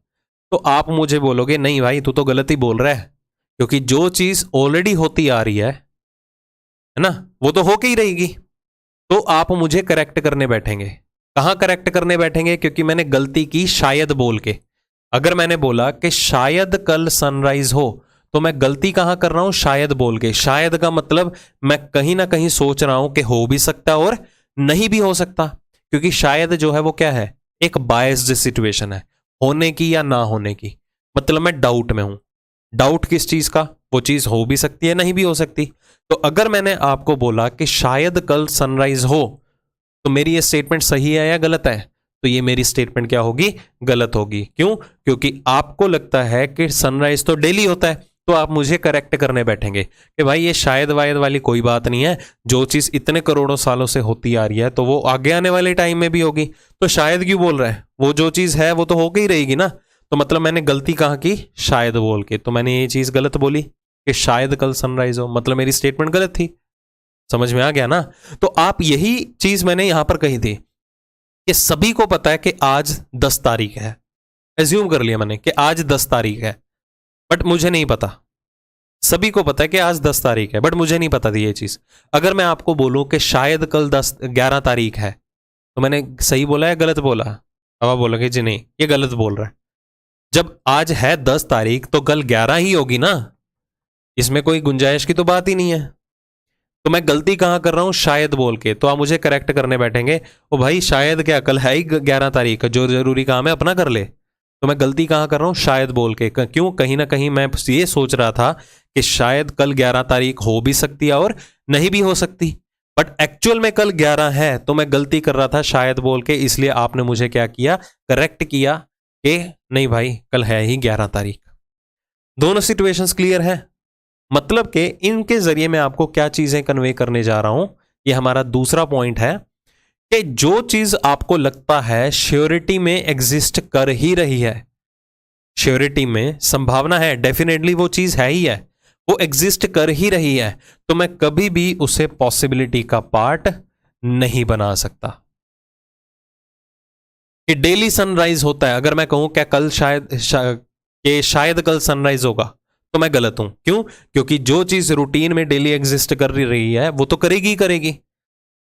तो आप मुझे बोलोगे नहीं भाई तू तो गलत ही बोल रहा है, क्योंकि जो चीज ऑलरेडी होती आ रही है ना, वो तो होके ही रहेगी। तो आप मुझे करेक्ट करने बैठेंगे। कहां करेक्ट करने बैठेंगे? क्योंकि मैंने गलती की शायद बोल के। अगर मैंने बोला कि शायद कल सनराइज हो, तो मैं गलती कहां कर रहा हूं, शायद बोल के। शायद का मतलब मैं कहीं ना कहीं सोच रहा हूं कि हो भी सकता और नहीं भी हो सकता, क्योंकि शायद जो है वो क्या है, एक बायस्ड सिचुएशन है, होने की या ना होने की। मतलब मैं डाउट में हूं। डाउट किस चीज का? वो चीज हो भी सकती है, नहीं भी हो सकती। तो अगर मैंने आपको बोला कि शायद कल सनराइज हो, तो मेरी ये स्टेटमेंट सही है या गलत है? तो ये मेरी स्टेटमेंट क्या होगी, गलत होगी। क्यों? क्योंकि आपको लगता है कि सनराइज तो डेली होता है, तो आप मुझे करेक्ट करने बैठेंगे कि भाई ये शायद वायद वाली कोई बात नहीं है, जो चीज इतने करोड़ों सालों से होती आ रही है तो वो आगे आने वाले टाइम में भी होगी, तो शायद क्यों बोल रहा है? वो जो चीज है वो तो होके ही रहेगी ना। तो मतलब मैंने गलती कहाँ की, शायद बोल के। तो मैंने ये चीज गलत बोली कि शायद कल सनराइज हो, मतलब मेरी स्टेटमेंट गलत थी। समझ में आ गया ना? तो आप यही चीज मैंने यहां पर कही थी कि सभी को पता है कि आज 10 तारीख है। एज्यूम कर लिया मैंने कि आज 10 तारीख है, बट मुझे नहीं पता। सभी को पता है कि आज 10 तारीख है, बट मुझे नहीं पता थी ये चीज। अगर मैं आपको बोलूं कि शायद कल 11 तारीख है, तो मैंने सही बोला या गलत बोला? अब आप बोलोगे जी नहीं ये गलत बोल रहा है। जब आज है 10 तारीख तो कल 11 ही होगी ना, इसमें कोई गुंजाइश की तो बात ही नहीं है। तो मैं गलती कहां कर रहा हूं, शायद बोल के। तो आप मुझे करेक्ट करने बैठेंगे, ओ भाई शायद क्या, कल है ही 11 तारीख, जो जरूरी काम है अपना कर ले। तो मैं गलती कहां कर रहा हूं, शायद बोल के। क्यों? कहीं ना कहीं मैं ये सोच रहा था कि शायद कल 11 तारीख हो भी सकती है और नहीं भी हो सकती, बट एक्चुअल में कल 11 है। तो मैं गलती कर रहा था शायद बोल के, इसलिए आपने मुझे क्या किया, करेक्ट किया कि नहीं भाई कल है ही 11 तारीख। दोनों सिचुएशंस क्लियर है? मतलब कि इनके जरिए मैं आपको क्या चीजें कन्वे करने जा रहा हूं, ये हमारा दूसरा पॉइंट है कि जो चीज आपको लगता है श्योरिटी में एग्जिस्ट कर ही रही है, श्योरिटी में संभावना है, डेफिनेटली वो चीज है ही है, वो एग्जिस्ट कर ही रही है, तो मैं कभी भी उसे पॉसिबिलिटी का पार्ट नहीं बना सकता। कि डेली सनराइज होता है, अगर मैं कहूं क्या कल शायद कल सनराइज होगा, तो मैं गलत हूं। क्यों? क्योंकि जो चीज रूटीन में डेली एग्जिस्ट कर रही है वो तो करेगी ही करेगी।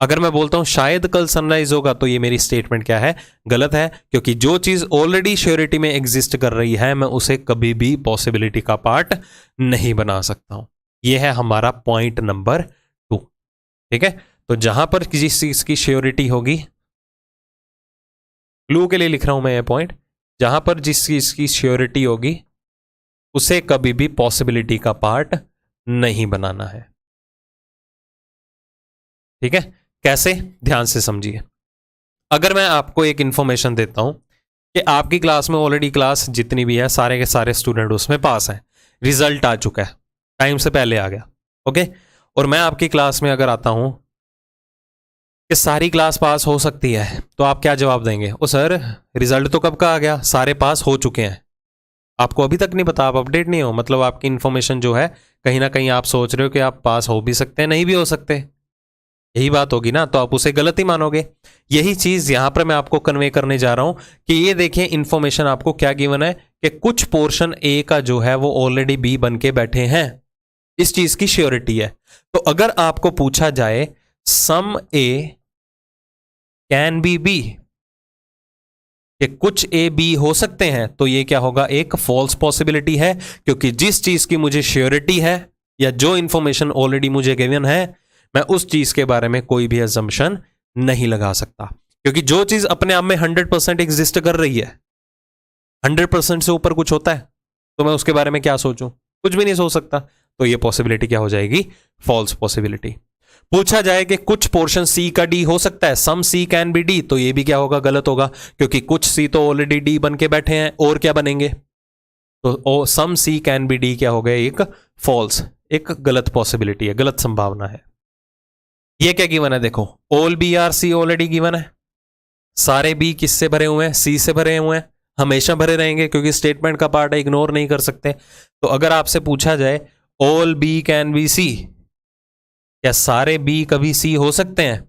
अगर मैं बोलता हूं शायद कल सनराइज होगा, तो ये मेरी स्टेटमेंट क्या है? गलत है, क्योंकि जो चीज ऑलरेडी श्योरिटी में एग्जिस्ट कर रही है मैं उसे कभी भी पॉसिबिलिटी का पार्ट नहीं बना सकता हूं। यह है हमारा पॉइंट नंबर 2। ठीक है, तो जहां पर जिस चीज की श्योरिटी होगी, क्लू के लिए लिख रहा हूं मैं यह पॉइंट, जहां पर जिस चीज की श्योरिटी होगी उसे कभी भी पॉसिबिलिटी का पार्ट नहीं बनाना है। ठीक है, कैसे? ध्यान से समझिए। अगर मैं आपको एक इंफॉर्मेशन देता हूं कि आपकी क्लास में ऑलरेडी क्लास जितनी भी है सारे के सारे स्टूडेंट उसमें पास हैं, रिजल्ट आ चुका है, टाइम से पहले आ गया, ओके, और मैं आपकी क्लास में अगर आता हूं कि सारी क्लास पास हो सकती है, तो आप क्या जवाब देंगे? ओ सर, रिजल्ट तो कब का आ गया, सारे पास हो चुके हैं। आपको अभी तक नहीं पता, आप अपडेट नहीं हो, मतलब आपकी इंफॉर्मेशन जो है कहीं ना कहीं आप सोच रहे हो कि आप पास हो भी सकते हैं, नहीं भी हो सकते, यही बात होगी ना, तो आप उसे गलत ही मानोगे। यही चीज यहां पर मैं आपको कन्वे करने जा रहा हूं कि ये देखिए इंफॉर्मेशन आपको क्या गिवन है कि कुछ पोर्शन ए का जो है वो ऑलरेडी बी बन के बैठे हैं, इस चीज की श्योरिटी है। तो अगर आपको पूछा जाए सम ए कैन बी बी, कि कुछ ए बी हो सकते हैं, तो ये क्या होगा? एक फॉल्स पॉसिबिलिटी है, क्योंकि जिस चीज की मुझे श्योरिटी है या जो इंफॉर्मेशन ऑलरेडी मुझे गिवन है, मैं उस चीज के बारे में कोई भी अजम्पशन नहीं लगा सकता। क्योंकि जो चीज अपने आप में 100% एग्जिस्ट कर रही है, 100% से ऊपर कुछ होता है, तो मैं उसके बारे में क्या सोचूं? कुछ भी नहीं सोच सकता। तो ये पॉसिबिलिटी क्या हो जाएगी? False possibility. पूछा जाए कि कुछ पोर्शन सी का डी हो सकता है, सम सी कैन बी डी, तो ये भी क्या होगा? गलत होगा, क्योंकि कुछ सी तो ऑलरेडी डी बन के बैठे हैं, और क्या बनेंगे? तो सम सी कैन बी डी क्या हो गया? एक फॉल्स, एक गलत पॉसिबिलिटी है, गलत संभावना है। ये क्या गिवन है? देखो, all B are C already given है, सारे बी किससे भरे हुए हैं? सी से भरे हुए हैं, हमेशा भरे रहेंगे क्योंकि स्टेटमेंट का पार्ट है, इग्नोर नहीं कर सकते। तो अगर आपसे पूछा जाए all B can be C, क्या सारे बी कभी सी हो सकते हैं?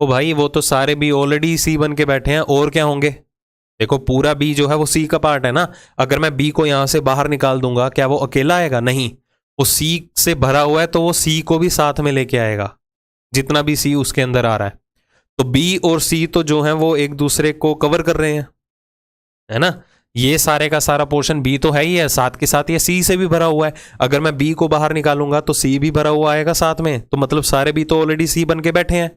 ओ भाई, वो तो सारे बी ऑलरेडी सी बन के बैठे हैं, और क्या होंगे? देखो, पूरा बी जो है वो सी का पार्ट है ना। अगर मैं बी को यहां से बाहर निकाल दूंगा, क्या वो अकेला आएगा? नहीं, वो सी से भरा हुआ है, तो वो सी को भी साथ में लेके आएगा, जितना भी सी उसके अंदर आ रहा है। तो बी और सी तो जो है वो एक दूसरे को कवर कर रहे हैं, है ना। ये सारे का सारा पोर्शन बी तो है ही है, साथ के साथ ये सी से भी भरा हुआ है। अगर मैं बी को बाहर निकालूंगा तो सी भी भरा हुआ आएगा साथ में, तो मतलब सारे बी तो ऑलरेडी सी बन के बैठे हैं,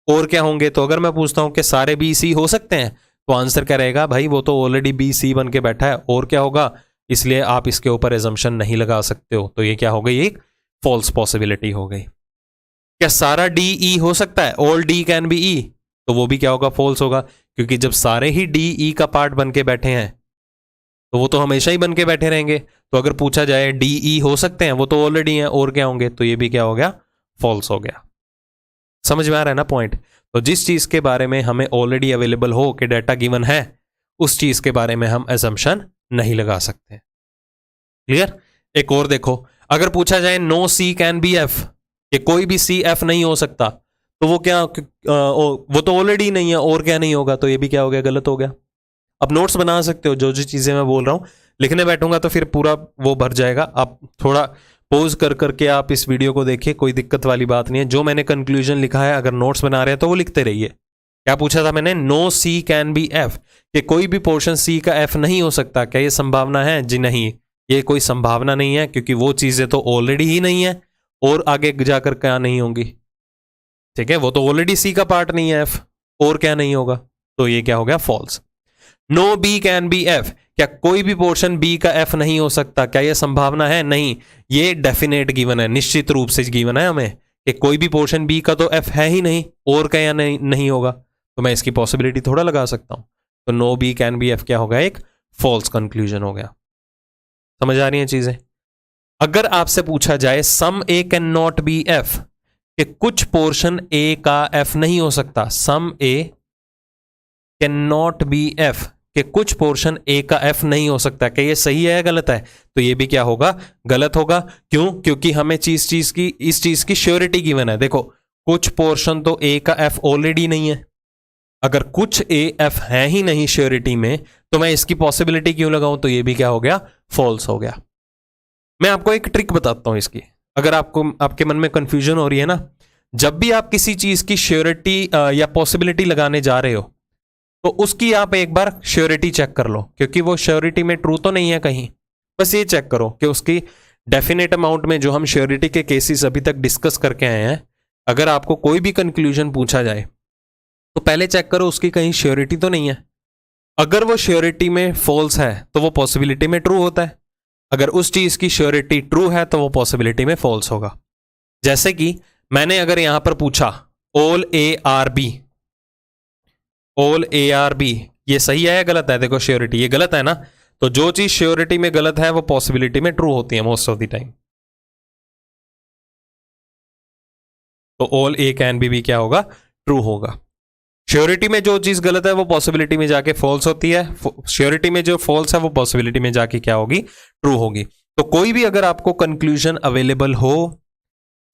और क्या होंगे? तो अगर मैं पूछता हूं कि सारे बी सी हो सकते हैं, तो आंसर क्या रहेगा? भाई वो तो ऑलरेडी बी सी बन के बैठा है, और क्या होगा? इसलिए आप इसके ऊपर एजम्पशन नहीं लगा सकते हो। तो ये क्या हो गई? एक फॉल्स पॉसिबिलिटी हो गई। क्या सारा डी ई हो सकता है? All D can be E, तो वो भी क्या होगा? फॉल्स होगा, क्योंकि जब सारे ही डी ई का पार्ट बन के बैठे हैं तो वो तो हमेशा ही बन के बैठे रहेंगे। तो अगर पूछा जाए डी ई हो सकते हैं, वो तो ऑलरेडी हैं, और क्या होंगे? तो ये भी क्या हो गया? फॉल्स हो गया। समझ में आ रहा है ना पॉइंट? तो जिस चीज के बारे में हमें ऑलरेडी अवेलेबल हो कि डाटा गिवन है, उस चीज के बारे में हम एजम्पशन नहीं लगा सकते। क्लियर? एक और देखो, अगर पूछा जाए no C can be F, कि कोई भी सी एफ नहीं हो सकता, तो वो क्या? वो तो ऑलरेडी नहीं है, और क्या नहीं होगा? तो ये भी क्या हो गया? गलत हो गया। अब नोट्स बना सकते हो, जो जो चीजें मैं बोल रहा हूं, लिखने बैठूंगा तो फिर पूरा वो भर जाएगा। आप थोड़ा पॉज कर करके आप इस वीडियो को देखिए, कोई दिक्कत वाली बात नहीं है। जो मैंने कंक्लूजन लिखा है, अगर नोट्स बना रहे हैं तो वो लिखते रहिए। क्या पूछा था मैंने? No C can be F, कि कोई भी पोर्शन सी का एफ नहीं हो सकता, क्या ये संभावना है? जी नहीं, ये कोई संभावना नहीं है, क्योंकि वो चीजें तो ऑलरेडी ही नहीं है, और आगे जाकर क्या नहीं होंगी? ठीक है, वो तो ऑलरेडी सी का पार्ट नहीं है एफ, और क्या नहीं होगा? तो ये क्या हो गया? False. No B can be F, क्या कोई भी पोर्शन बी का एफ नहीं हो सकता, क्या यह संभावना है? नहीं, ये डेफिनेट गिवन है, निश्चित रूप से गिवन है हमें कि कोई भी पोर्शन बी का तो एफ है ही नहीं, और क्या नहीं होगा? तो मैं इसकी पॉसिबिलिटी थोड़ा लगा सकता हूं। तो no B can be F क्या होगा? एक फॉल्स कंक्लूजन हो गया। समझ आ रही हैं चीजें? अगर आपसे पूछा जाए सम A can not be F, कि कुछ पोर्शन ए का एफ नहीं हो सकता, सम A can not be F, कि कुछ पोर्शन ए का एफ नहीं हो सकता, क्या ये सही है या गलत है? तो ये भी क्या होगा? गलत होगा। क्यों? क्योंकि हमें इस चीज की श्योरिटी गिवन है। देखो, कुछ पोर्शन तो ए का एफ ऑलरेडी नहीं है। अगर कुछ ए एफ है ही नहीं श्योरिटी में, तो मैं इसकी पॉसिबिलिटी क्यों लगाऊं? तो ये भी क्या हो गया? फॉल्स हो गया। मैं आपको एक ट्रिक बताता हूं इसकी, अगर आपको आपके मन में कंफ्यूजन हो रही है ना, जब भी आप किसी चीज की श्योरिटी या पॉसिबिलिटी लगाने जा रहे हो, तो उसकी आप एक बार श्योरिटी चेक कर लो, क्योंकि वो श्योरिटी में ट्रू तो नहीं है कहीं। बस ये चेक करो कि उसकी डेफिनेट अमाउंट में जो हम श्योरिटी के केसेस अभी तक डिस्कस करके आए हैं, अगर आपको कोई भी कंक्लूजन पूछा जाए तो पहले चेक करो उसकी कहीं श्योरिटी तो नहीं है। अगर वो श्योरिटी में फॉल्स है तो वो पॉसिबिलिटी में ट्रू होता है, अगर उस चीज की श्योरिटी ट्रू है तो वो पॉसिबिलिटी में फॉल्स होगा। जैसे कि मैंने अगर यहां पर पूछा all A are B, all A are B, ये सही है या गलत है? देखो श्योरिटी ये गलत है ना, तो जो चीज श्योरिटी में गलत है वो पॉसिबिलिटी में ट्रू होती है मोस्ट ऑफ द टाइम। तो ऑल ए कैन बी क्या होगा? ट्रू होगा। श्योरिटी में जो चीज गलत है वो पॉसिबिलिटी में जाके फॉल्स होती है, श्योरिटी में जो फॉल्स है वो पॉसिबिलिटी में जाके क्या होगी? ट्रू होगी। तो कोई भी अगर आपको कंक्लूजन अवेलेबल हो,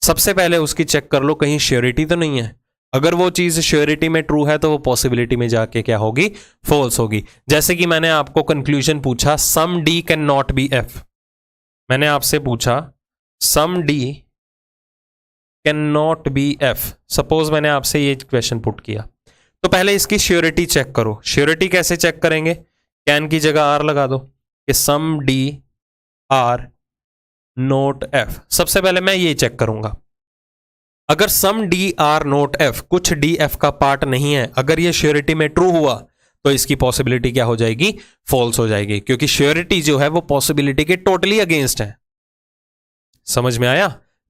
सबसे पहले उसकी चेक कर लो कहीं श्योरिटी तो नहीं है। अगर वो चीज श्योरिटी में ट्रू है तो वो पॉसिबिलिटी में जाके क्या होगी? फॉल्स होगी। जैसे कि मैंने आपको कंक्लूजन पूछा some D can not be F, मैंने आपसे पूछा some D can not be F, suppose मैंने आपसे ये क्वेश्चन पुट किया, तो पहले इसकी श्योरिटी चेक करो। श्योरिटी कैसे चेक करेंगे? कैन की जगह आर लगा दो कि some D are not F. सबसे पहले मैं ये चेक करूंगा, अगर some D are not F, कुछ डी एफ का पार्ट नहीं है, अगर ये श्योरिटी में ट्रू हुआ तो इसकी पॉसिबिलिटी क्या हो जाएगी? फॉल्स हो जाएगी, क्योंकि श्योरिटी जो है वो पॉसिबिलिटी के टोटली अगेंस्ट है। समझ में आया?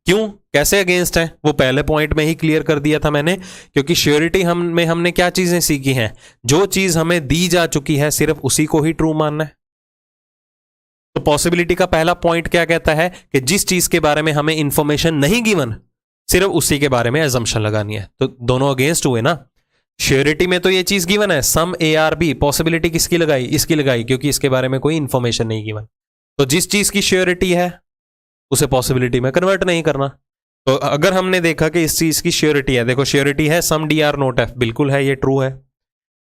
क्यों? कैसे अगेंस्ट है? वो पहले पॉइंट में ही क्लियर कर दिया था मैंने, क्योंकि श्योरिटी हमने क्या चीजें सीखी हैं? जो चीज हमें दी जा चुकी है सिर्फ उसी को ही ट्रू मानना है। तो पॉसिबिलिटी का पहला पॉइंट क्या कहता है कि जिस चीज के बारे में हमें इंफॉर्मेशन नहीं गिवन, सिर्फ उसी के बारे में एजम्पशन लगानी है। तो दोनों अगेंस्ट हुए ना। श्योरिटी में तो ये चीज गिवन है some A are B, possibility किसकी लगाई? इसकी लगाई, क्योंकि इसके बारे में कोई इंफॉर्मेशन नहीं गिवन। तो जिस चीज की श्योरिटी है उसे पॉसिबिलिटी में कन्वर्ट नहीं करना। तो अगर हमने देखा कि इस चीज की श्योरिटी है, देखो श्योरिटी है some D are not F, बिल्कुल है, ये ट्रू है।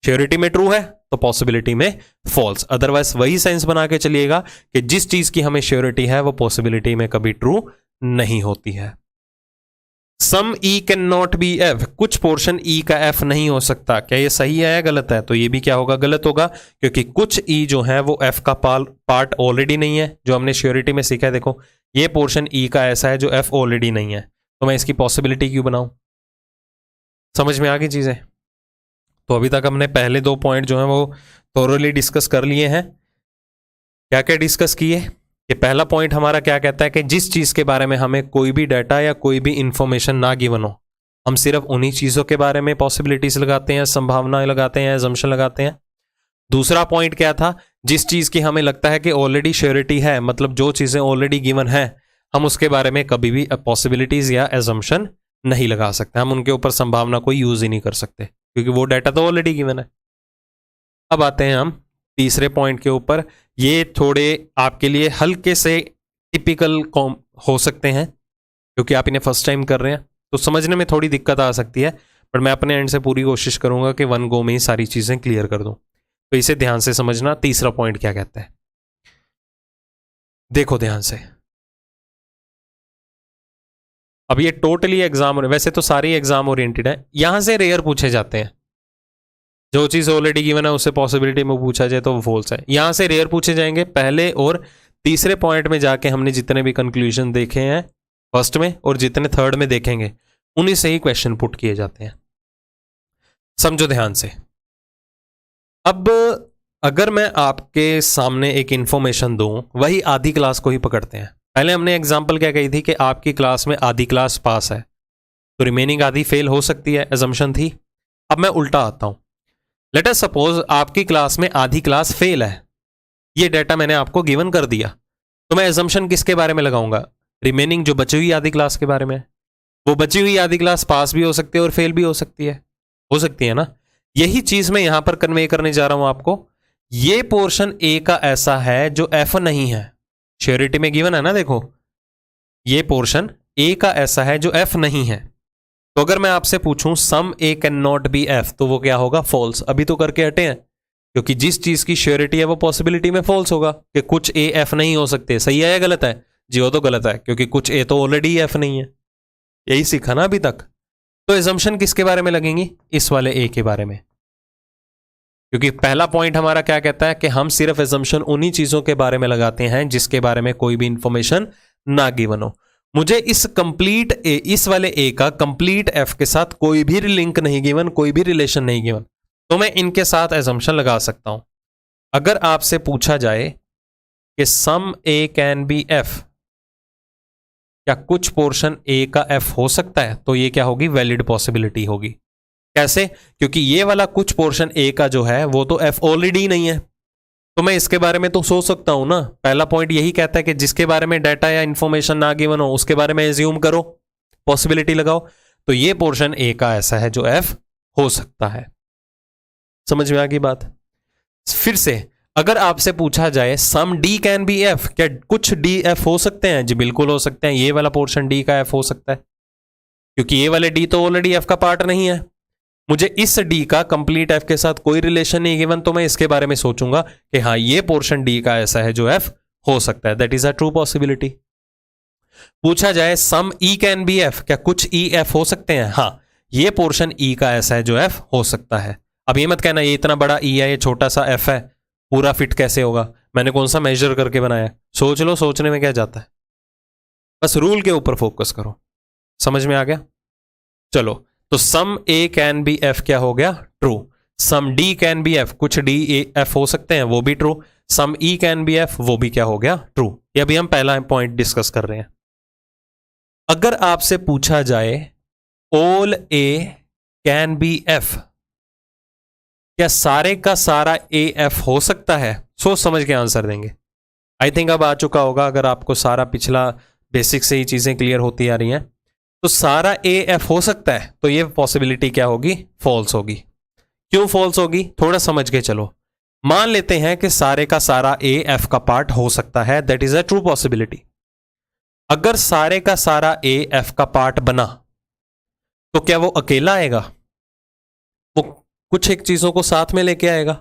श्योरिटी में ट्रू है तो पॉसिबिलिटी में फॉल्स। अदरवाइज वही सेंस बना के चलिएगा कि जिस चीज की हमें श्योरिटी है वो पॉसिबिलिटी में कभी ट्रू नहीं होती है। सम E can not be F, कुछ पोर्शन ई का एफ नहीं हो सकता, क्या ये सही है या गलत है? तो ये भी क्या होगा? गलत होगा, क्योंकि कुछ ई जो है वो एफ का पार्ट ऑलरेडी नहीं है। जो हमने श्योरिटी में सीखा है, देखो ये पोर्शन ई का ऐसा है जो एफ ऑलरेडी नहीं है, तो मैं इसकी पॉसिबिलिटी क्यों बनाऊं? समझ में आ गई चीजें? तो अभी तक हमने पहले दो पॉइंट जो है वो थोरोली डिस्कस कर लिए हैं। क्या क्या डिस्कस किए? कि पहला पॉइंट हमारा क्या कहता है कि जिस चीज के बारे में हमें कोई भी डाटा या कोई भी इंफॉर्मेशन ना गिवन हो, हम सिर्फ उन्हीं चीजों के बारे में पॉसिबिलिटीज लगाते हैं, संभावनाएं लगाते हैं, एजम्पशन लगाते हैं। दूसरा पॉइंट क्या था? जिस चीज की हमें लगता है कि ऑलरेडी श्योरिटी है, मतलब जो चीजें ऑलरेडी गिवन है, हम उसके बारे में कभी भी पॉसिबिलिटीज या एजम्पशन नहीं लगा सकते, हम उनके ऊपर संभावना को यूज ही नहीं कर सकते, क्योंकि वो डाटा तो ऑलरेडी गिवन है। अब आते हैं हम तीसरे पॉइंट के ऊपर। ये थोड़े आपके लिए हल्के से टिपिकल हो सकते हैं, क्योंकि आप इन्हें फर्स्ट टाइम कर रहे हैं तो समझने में थोड़ी दिक्कत आ सकती है, पर मैं अपने एंड से पूरी कोशिश करूंगा कि वन गो में ही सारी चीजें क्लियर कर दूं। तो इसे ध्यान से समझना। तीसरा पॉइंट क्या कहता है, देखो ध्यान से। अब ये टोटली एग्जाम, वैसे तो सारे एग्जाम ओरिएंटेड है, यहां से रेयर पूछे जाते हैं। जो चीज ऑलरेडी गिवन है उससे पॉसिबिलिटी में पूछा जाए तो वो फॉल्स है, यहां से रेयर पूछे जाएंगे। पहले और तीसरे पॉइंट में जाके हमने जितने भी कंक्लूजन देखे हैं फर्स्ट में और जितने थर्ड में देखेंगे, उन्हीं से ही क्वेश्चन पुट किए जाते हैं। समझो ध्यान से। अब अगर मैं आपके सामने एक इंफॉर्मेशन दूं, वही आधी क्लास को ही पकड़ते हैं। पहले हमने एग्जांपल क्या कही थी कि आपकी क्लास में आधी क्लास पास है तो रिमेनिंग आधी फेल हो सकती है, एजम्पशन थी। अब मैं उल्टा आता हूं, लेट अस सपोज आपकी क्लास में आधी क्लास फेल है, ये डाटा मैंने आपको गिवन कर दिया। तो मैं एजम्पशन किसके बारे में लगाऊंगा? रिमेनिंग जो बची हुई आधी क्लास के बारे में। वो बची हुई आधी क्लास पास भी हो सकती है और फेल भी हो सकती है ना। यही चीज मैं यहां पर कन्वे करने जा रहा हूं आपको। ये पोर्शन ए का ऐसा है जो एफ नहीं है, श्योरिटी में गिवन है ना, देखो ये पोर्शन ए का ऐसा है जो एफ नहीं है। तो अगर मैं आपसे पूछूं सम A can not be F, तो वो क्या होगा? फॉल्स। अभी तो करके हटे हैं, क्योंकि जिस चीज की श्योरिटी है वो पॉसिबिलिटी में फॉल्स होगा कि कुछ ए एफ नहीं हो सकते। सही है या गलत है? जी वो तो गलत है, क्योंकि कुछ ए तो ऑलरेडी एफ नहीं है। यही सीखा ना अभी तक। तो एजम्पशन किसके बारे में लगेंगी? इस वाले ए के बारे में, क्योंकि पहला पॉइंट हमारा क्या कहता है कि हम सिर्फ एजम्पशन उन्हीं चीजों के बारे में लगाते हैं जिसके बारे में कोई भी इंफॉर्मेशन ना गिवन हो। मुझे इस कंप्लीट ए, इस वाले ए का कंप्लीट एफ के साथ कोई भी लिंक नहीं गिवन, कोई भी रिलेशन नहीं गिवन, तो मैं इनके साथ एजम्पशन लगा सकता हूं। अगर आपसे पूछा जाए कि some A can be F, क्या कुछ पोर्शन ए का एफ हो सकता है, तो ये क्या होगी? वैलिड पॉसिबिलिटी होगी। कैसे? क्योंकि ये वाला कुछ पोर्शन ए का जो है वो तो एफ ऑलरेडी नहीं है, तो मैं इसके बारे में तो सोच सकता हूं ना। पहला पॉइंट यही कहता है कि जिसके बारे में डाटा या इंफॉर्मेशन ना गिवन हो उसके बारे में एज्यूम करो, पॉसिबिलिटी लगाओ। तो ये पोर्शन ए का ऐसा है जो एफ हो सकता है। समझ में आ गई बात? फिर से अगर आपसे पूछा जाए some D can be F, क्या कुछ डी एफ हो सकते हैं? जी बिल्कुल हो सकते हैं। ये वाला पोर्शन डी का एफ हो सकता है, क्योंकि ये वाले डी तो ऑलरेडी एफ का पार्ट नहीं है। मुझे इस डी का कंप्लीट एफ के साथ कोई रिलेशन नहीं गिवन, तो मैं इसके बारे में सोचूंगा कि हाँ ये पोर्शन डी का ऐसा है जो एफ हो सकता है। That is a true possibility. पूछा जाए सम ई कैन बी एफ, क्या कुछ ई एफ हो सकते हैं? हाँ ये पोर्शन ई का ऐसा है जो एफ हो सकता है। अब ये मत कहना ये इतना बड़ा ई है, ये छोटा सा एफ है, पूरा फिट कैसे होगा? मैंने कौन सा मेजर करके बनाया? सोच लो, सोचने में क्या जाता है, बस रूल के ऊपर फोकस करो। समझ में आ गया? चलो, तो some A can be F क्या हो गया? True. Some D can be F, कुछ डी एफ हो सकते हैं, वो भी true. Some E can be F, वो भी क्या हो गया? ट्रू। ये अभी हम पहला पॉइंट डिस्कस कर रहे हैं। अगर आपसे पूछा जाए all A can be F, क्या सारे का सारा ए एफ हो सकता है? सोच समझ के आंसर देंगे। आई थिंक अब आ चुका होगा, अगर आपको सारा पिछला बेसिक से ही चीजें क्लियर होती आ रही हैं। तो सारा ए एफ हो सकता है, तो ये पॉसिबिलिटी क्या होगी? फॉल्स होगी। क्यों फॉल्स होगी? थोड़ा समझ के चलो। मान लेते हैं कि सारे का सारा ए एफ का पार्ट हो सकता है, that is a true possibility. अगर सारे का सारा ए एफ का पार्ट बना, तो क्या वो अकेला आएगा? वो कुछ एक चीजों को साथ में लेके आएगा।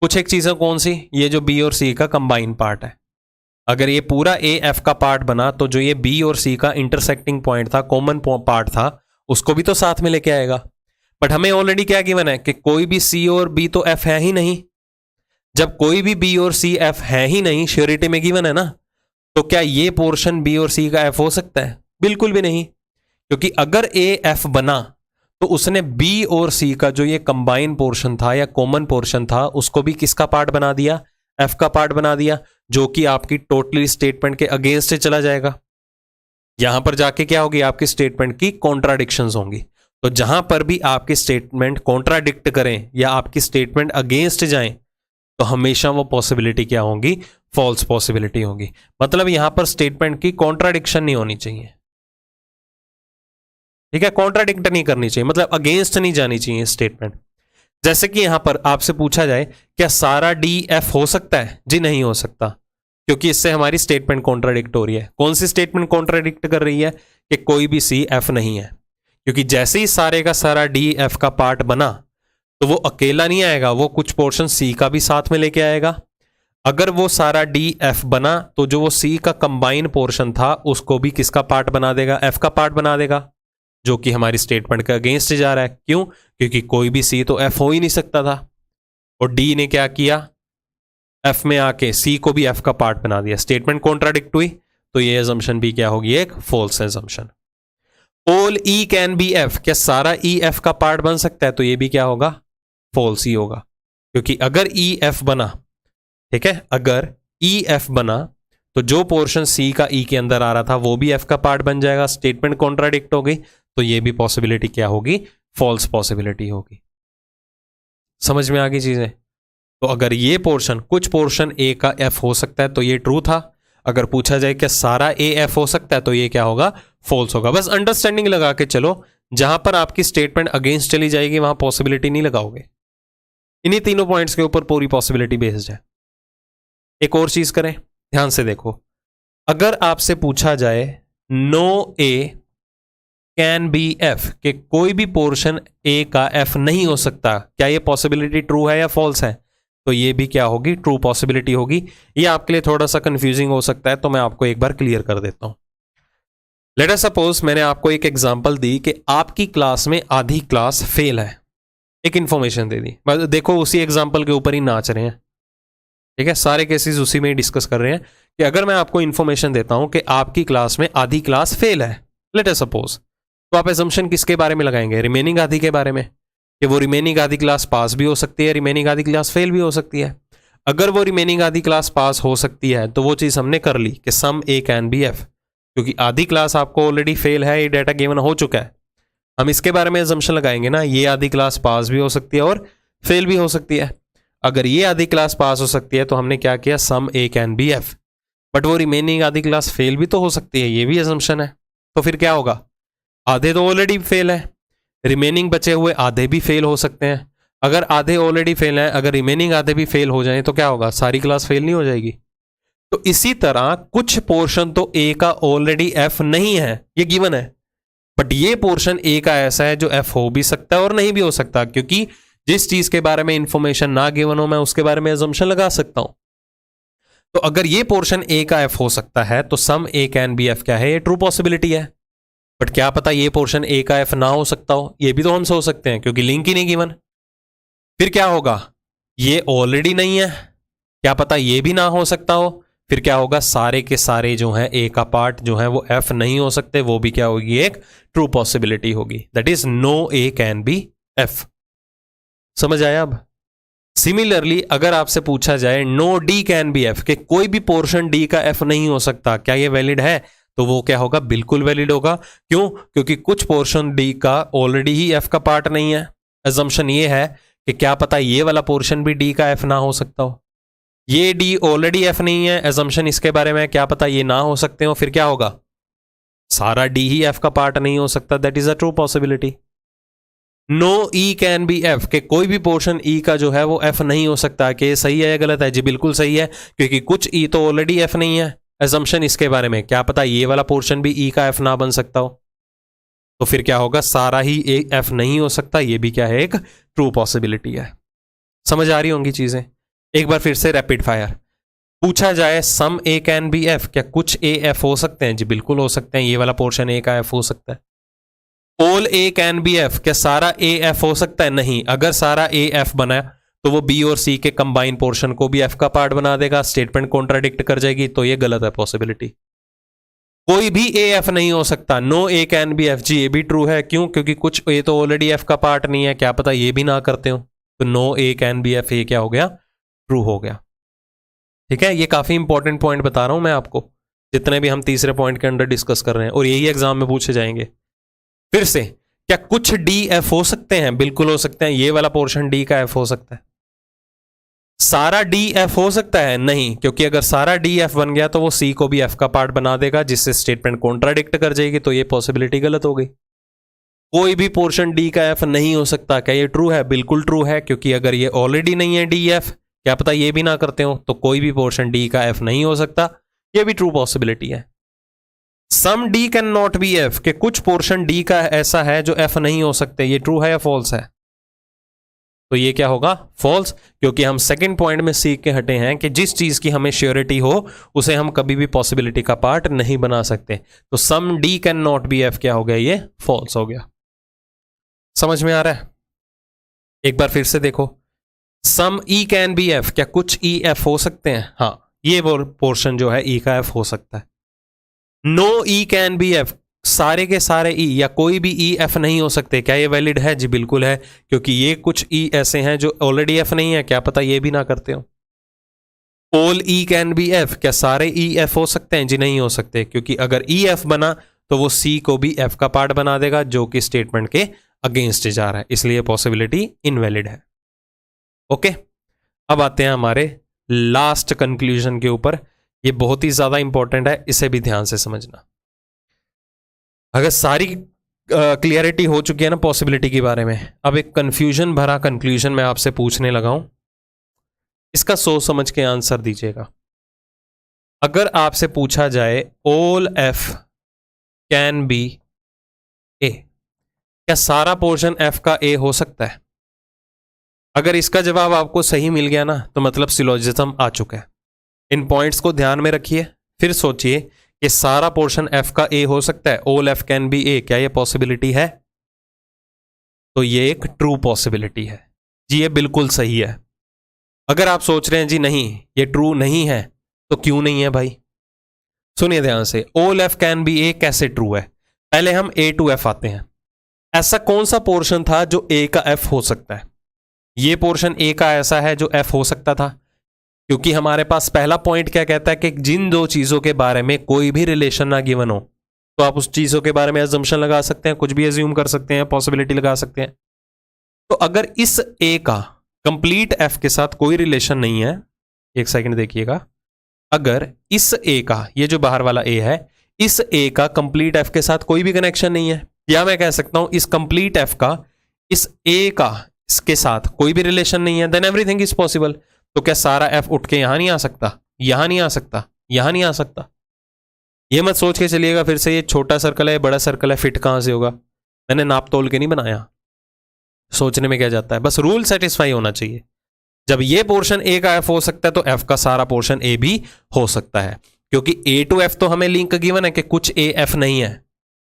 कुछ एक चीजें कौन सी? ये जो बी और सी का कंबाइन पार्ट है। अगर ये पूरा ए एफ का पार्ट बना, तो जो ये बी और सी का इंटरसेक्टिंग पॉइंट था, कॉमन पार्ट था, उसको भी तो साथ में लेके आएगा। बट हमें ऑलरेडी क्या गिवन है कि कोई भी सी और बी तो एफ है ही नहीं। जब कोई भी बी और सी एफ है ही नहीं, श्योरिटी में गिवन है ना, तो क्या ये पोर्शन बी और सी का एफ हो सकता है? बिल्कुल भी नहीं। क्योंकि अगर ए एफ बना, तो उसने बी और सी का जो ये कंबाइन पोर्शन था या कॉमन पोर्शन था, उसको भी किसका पार्ट बना दिया? एफ का पार्ट बना दिया, जो कि आपकी टोटली स्टेटमेंट के अगेंस्ट चला जाएगा। यहां पर जाके क्या होगी? आपकी स्टेटमेंट की कॉन्ट्राडिक्शंस होंगी। तो जहां पर भी आपकी स्टेटमेंट कॉन्ट्राडिक्ट करें या आपकी स्टेटमेंट अगेंस्ट जाएं, तो हमेशा वो पॉसिबिलिटी क्या होगी? फॉल्स पॉसिबिलिटी होगी। मतलब यहां पर स्टेटमेंट की कॉन्ट्राडिक्शन नहीं होनी चाहिए, ठीक है? कॉन्ट्राडिक्ट नहीं करनी चाहिए, मतलब अगेंस्ट नहीं जानी चाहिए स्टेटमेंट। जैसे कि यहां पर आपसे पूछा जाए क्या सारा डी एफ हो सकता है? जी नहीं हो सकता, क्योंकि इससे हमारी स्टेटमेंट कॉन्ट्राडिक्ट हो रही है। कौन सी स्टेटमेंट कॉन्ट्राडिक्ट कर रही है? कि कोई भी सी एफ नहीं है। क्योंकि जैसे ही सारे का सारा डी एफ का पार्ट बना, तो वो अकेला नहीं आएगा, वो कुछ पोर्शन सी का भी साथ में लेके आएगा। अगर वो सारा डी एफ बना, तो जो वो सी का कंबाइन पोर्शन था, उसको भी किसका पार्ट बना देगा? एफ का पार्ट बना देगा, जो कि हमारी स्टेटमेंट के अगेंस्ट जा रहा है। क्यों? क्योंकि कोई भी सी तो एफ हो ही नहीं सकता था, और डी ने क्या किया? एफ में आके सी को भी एफ का पार्ट बना दिया। स्टेटमेंट कॉन्ट्राडिक्ट हुई, तो ये एजम्पशन भी क्या होगी? एक false assumption. All E can be F, क्या सारा ई एफ का पार्ट बन सकता है? तो ये भी क्या होगा? फॉल्स ही होगा। क्योंकि अगर ई एफ बना, ठीक है, अगर ई एफ बना, तो जो पोर्शन सी का ई के अंदर आ रहा था वो भी एफ का पार्ट बन जाएगा। स्टेटमेंट कॉन्ट्राडिक्ट हो गई, तो ये भी पॉसिबिलिटी क्या होगी? फॉल्स पॉसिबिलिटी होगी। समझ में आ गई चीजें? तो अगर ये पोर्शन, कुछ पोर्शन ए का एफ हो सकता है, तो ये ट्रू था। अगर पूछा जाए क्या सारा ए एफ हो सकता है तो ये क्या होगा, फॉल्स होगा। बस अंडरस्टैंडिंग लगा के चलो, जहां पर आपकी स्टेटमेंट अगेंस्ट चली जाएगी वहां पॉसिबिलिटी नहीं लगाओगे। इन्हीं तीनों पॉइंट्स के ऊपर पूरी पॉसिबिलिटी बेस्ड है। एक और चीज करें, ध्यान से देखो, अगर आपसे पूछा जाए no A can be F, के कोई भी पोर्शन ए का एफ नहीं हो सकता, क्या ये पॉसिबिलिटी ट्रू है या फॉल्स है, तो ये भी क्या होगी, ट्रू पॉसिबिलिटी होगी। ये आपके लिए थोड़ा सा कंफ्यूजिंग हो सकता है, तो मैं आपको एक बार क्लियर कर देता हूं। लेट अस सपोज मैंने आपको एक एग्जांपल दी कि आपकी क्लास में आधी क्लास फेल है, एक इंफॉर्मेशन दे दी, बस देखो उसी एग्जांपल के ऊपर ही नाच रहे हैं, ठीक है, सारे केसेस उसी में ही डिस्कस कर रहे हैं कि अगर मैं आपको इंफॉर्मेशन देता हूं कि आपकी क्लास में आधी क्लास फेल है, लेट अस सपोज, तो आप एजम्पशन किसके बारे में लगाएंगे, रिमेनिंग आधी के बारे में, कि वो रिमेनिंग आधी क्लास पास भी हो सकती है, रिमेनिंग आधी क्लास फेल भी हो सकती है। अगर वो रिमेनिंग आधी क्लास पास हो सकती है तो वो चीज़ हमने कर ली कि some A can be F, क्योंकि आधी क्लास आपको ऑलरेडी फेल है, ये डाटा गिवन हो चुका है, हम इसके बारे में एजम्पशन लगाएंगे ना, ये आधी क्लास पास भी हो सकती है और फेल भी हो सकती है। अगर ये आधी क्लास पास हो सकती है तो हमने क्या किया, सम A can be F, but वो रिमेनिंग आधी क्लास फेल भी तो हो सकती है, ये भी एजम्पशन है। तो फिर क्या होगा, आधे तो ऑलरेडी फेल है, रिमेनिंग बचे हुए आधे भी फेल हो सकते हैं। अगर आधे ऑलरेडी फेल हैं, अगर रिमेनिंग आधे भी फेल हो जाएं तो क्या होगा, सारी क्लास फेल नहीं हो जाएगी। तो इसी तरह कुछ पोर्शन तो ए का ऑलरेडी एफ नहीं है, ये गिवन है, बट ये पोर्शन ए का ऐसा है जो एफ हो भी सकता है और नहीं भी हो सकता, क्योंकि जिस चीज के बारे में इंफॉर्मेशन ना गिवन हो मैं उसके बारे में एजम्पशन लगा सकता हूं। तो अगर ये पोर्शन ए का एफ हो सकता है तो some A can be F क्या है, ये ट्रू पॉसिबिलिटी है। बट क्या पता ये पोर्शन ए का एफ ना हो सकता हो, ये भी तो हम सोच सकते हैं क्योंकि लिंक ही नहीं गिवन। फिर क्या होगा, ये ऑलरेडी नहीं है, क्या पता ये भी ना हो सकता हो। फिर क्या होगा, सारे के सारे जो है ए का पार्ट जो है वो एफ नहीं हो सकते, वो भी क्या होगी, एक ट्रू पॉसिबिलिटी होगी, that is no A can be F. समझ आया अब। सिमिलरली अगर आपसे पूछा जाए no D can be F, के कोई भी पोर्शन डी का एफ नहीं हो सकता, क्या ये वैलिड है, तो वो क्या होगा, बिल्कुल वैलिड होगा। क्यों, क्योंकि कुछ पोर्शन डी का ऑलरेडी ही एफ का पार्ट नहीं है। अजम्पशन ये है कि क्या पता ये वाला पोर्शन भी डी का एफ ना हो सकता हो, ये डी ऑलरेडी एफ नहीं है, एजम्पशन इसके बारे में क्या पता ये ना हो सकते हो। फिर क्या होगा, सारा डी ही एफ का पार्ट नहीं हो सकता, that is a true possibility. No E can be F, के कोई भी पोर्शन ई का जो है वो एफ नहीं हो सकता, कि सही है या गलत है, जी बिल्कुल सही है, क्योंकि कुछ ई तो ऑलरेडी एफ नहीं है। एजम्पशन इसके बारे में क्या पता ये वाला पोर्शन भी ई का एफ ना बन सकता हो, तो फिर क्या होगा, सारा ही एफ नहीं हो सकता, ये भी क्या है, एक ट्रू पॉसिबिलिटी है। समझ आ रही होंगी चीजें। एक बार फिर से रैपिड फायर, पूछा जाए सम ए कैन बी एफ, क्या कुछ ए एफ हो सकते हैं, जी बिल्कुल हो सकते हैं, ये वाला पोर्शन ए का एफ हो सकता है। All A can be F, क्या सारा ए एफ हो सकता है, नहीं, अगर सारा ए एफ बना तो वो बी और सी के कंबाइन पोर्शन को भी एफ का पार्ट बना देगा, स्टेटमेंट कॉन्ट्राडिक्ट कर जाएगी, तो ये गलत है पॉसिबिलिटी। कोई भी ए एफ नहीं हो सकता, no A can be F, जी ये भी ट्रू है, क्यों, क्योंकि कुछ ए तो ऑलरेडी एफ का पार्ट नहीं है, क्या पता ये भी ना करते हो, तो no A can be F, ये क्या हो गया, ट्रू हो गया। ठीक है, ये काफी इंपॉर्टेंट पॉइंट बता रहा हूं मैं आपको, जितने भी हम तीसरे पॉइंट के अंदर डिस्कस कर रहे हैं, और यही एग्जाम में पूछे जाएंगे। फिर से, क्या कुछ डी एफ हो सकते हैं, बिल्कुल हो सकते हैं, ये वाला पोर्शन डी का एफ हो सकता है। सारा डी एफ हो सकता है, नहीं, क्योंकि अगर सारा डी एफ बन गया तो वो सी को भी एफ का पार्ट बना देगा, जिससे स्टेटमेंट कॉन्ट्राडिक्ट कर जाएगी, तो ये पॉसिबिलिटी गलत हो गई। कोई भी पोर्शन डी का एफ नहीं हो सकता, क्या ये ट्रू है, बिल्कुल ट्रू है, क्योंकि अगर ये ऑलरेडी नहीं है डी एफ, क्या पता ये भी ना करते हो, तो कोई भी पोर्शन डी का एफ नहीं हो सकता, ये भी ट्रू पॉसिबिलिटी है। Some D can not be F, के कुछ पोर्शन डी का ऐसा है जो एफ नहीं हो सकते, ये ट्रू है या फॉल्स है, तो ये क्या होगा, फॉल्स, क्योंकि हम सेकंड पॉइंट में सीख के हटे हैं कि जिस चीज की हमें श्योरिटी हो उसे हम कभी भी पॉसिबिलिटी का पार्ट नहीं बना सकते। तो some D can not be F क्या हो गया, ये फॉल्स हो गया। समझ में आ रहा है। एक बार फिर से देखो, सम ई कैन बी एफ, क्या कुछ ई एफ हो सकते हैं, हाँ, ये पोर्शन जो है ई का एफ हो सकता है। No E can be F, सारे के सारे ई या कोई भी ई एफ नहीं हो सकते, क्या ये वैलिड है, जी बिल्कुल है, क्योंकि ये कुछ ई ऐसे हैं जो ऑलरेडी एफ नहीं है, क्या पता ये भी ना करते हो। All E can be F, क्या सारे ई एफ हो सकते हैं, जी नहीं हो सकते, क्योंकि अगर ई एफ बना तो वो सी को भी एफ का पार्ट बना देगा, जो कि स्टेटमेंट के अगेंस्ट जा रहा है, इसलिए पॉसिबिलिटी इनवैलिड है। ओके, अब आते हैं हमारे लास्ट कंक्लूजन के ऊपर ये बहुत ही ज्यादा इंपॉर्टेंट है, इसे भी ध्यान से समझना। अगर सारी क्लियरिटी हो चुकी है ना पॉसिबिलिटी के बारे में, अब एक कंफ्यूजन भरा कंक्लूजन मैं आपसे पूछने लगा हूं, इसका सोच समझ के आंसर दीजिएगा। अगर आपसे पूछा जाए all F can be A, क्या सारा पोर्शन एफ का ए हो सकता है? अगर इसका जवाब आपको सही मिल गया ना, तो मतलब सिलोजिज्म आ चुका है। इन पॉइंट्स को ध्यान में रखिए, फिर सोचिए कि सारा पोर्शन एफ का ए हो सकता है, all F can be A, क्या ये पॉसिबिलिटी है? तो ये एक ट्रू पॉसिबिलिटी है जी, ये बिल्कुल सही है। अगर आप सोच रहे हैं जी नहीं ये ट्रू नहीं है, तो क्यों नहीं है भाई? सुनिए ध्यान से, ऑल एफ कैन बी ए कैसे ट्रू है? पहले हम ए टू एफ आते हैं। ऐसा कौन सा पोर्शन था जो ए का एफ हो सकता है? ये पोर्शन ए का ऐसा है जो एफ हो सकता था, क्योंकि हमारे पास पहला पॉइंट क्या कहता है कि जिन दो चीजों के बारे में कोई भी रिलेशन ना गिवन हो, तो आप उस चीजों के बारे में अजम्पशन लगा सकते हैं, कुछ भी एज्यूम कर सकते हैं, पॉसिबिलिटी लगा सकते हैं। तो अगर इस ए का कंप्लीट एफ के साथ कोई रिलेशन नहीं है, एक सेकंड देखिएगा, अगर इस ए का, ये जो बाहर वाला ए है, इस ए का कंप्लीट एफ के साथ कोई भी कनेक्शन नहीं है, या मैं कह सकता हूं इस कंप्लीट एफ का इस ए का इसके साथ कोई भी रिलेशन नहीं है, देन एवरीथिंग इज पॉसिबल। तो क्या सारा एफ उठ के यहां नहीं आ सकता, यहां नहीं आ सकता, यहां नहीं आ सकता? ये मत सोच के चलिएगा फिर से ये छोटा सर्कल है बड़ा सर्कल है, फिट कहां से होगा? मैंने नाप तोल के नहीं बनाया, सोचने में क्या जाता है, बस रूल सेटिस्फाई होना चाहिए। जब ये पोर्शन ए का एफ हो सकता है, तो एफ का सारा पोर्शन ए भी हो सकता है, क्योंकि ए टू एफ तो हमें लिंक गिवन है कि कुछ ए एफ नहीं है,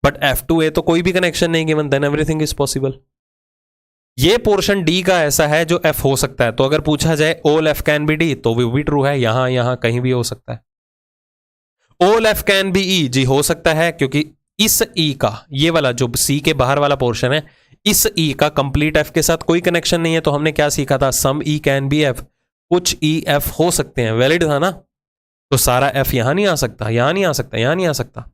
बट एफ टू ए तो कोई भी कनेक्शन नहीं given, then everything is possible. ये पोर्शन डी का ऐसा है जो एफ हो सकता है, तो अगर पूछा जाए all F can be D, तो वो भी ट्रू है, यहां यहां कहीं भी हो सकता है। All F can be E, जी हो सकता है, क्योंकि इस ई का, ये वाला जो सी के बाहर वाला पोर्शन है, इस ई का कंप्लीट एफ के साथ कोई कनेक्शन नहीं है, तो हमने क्या सीखा था, सम ई कैन बी एफ, कुछ ई एफ हो सकते हैं, वैलिड था ना? तो सारा एफ यहां नहीं आ सकता, यहां नहीं आ सकता, यहां नहीं आ सकता।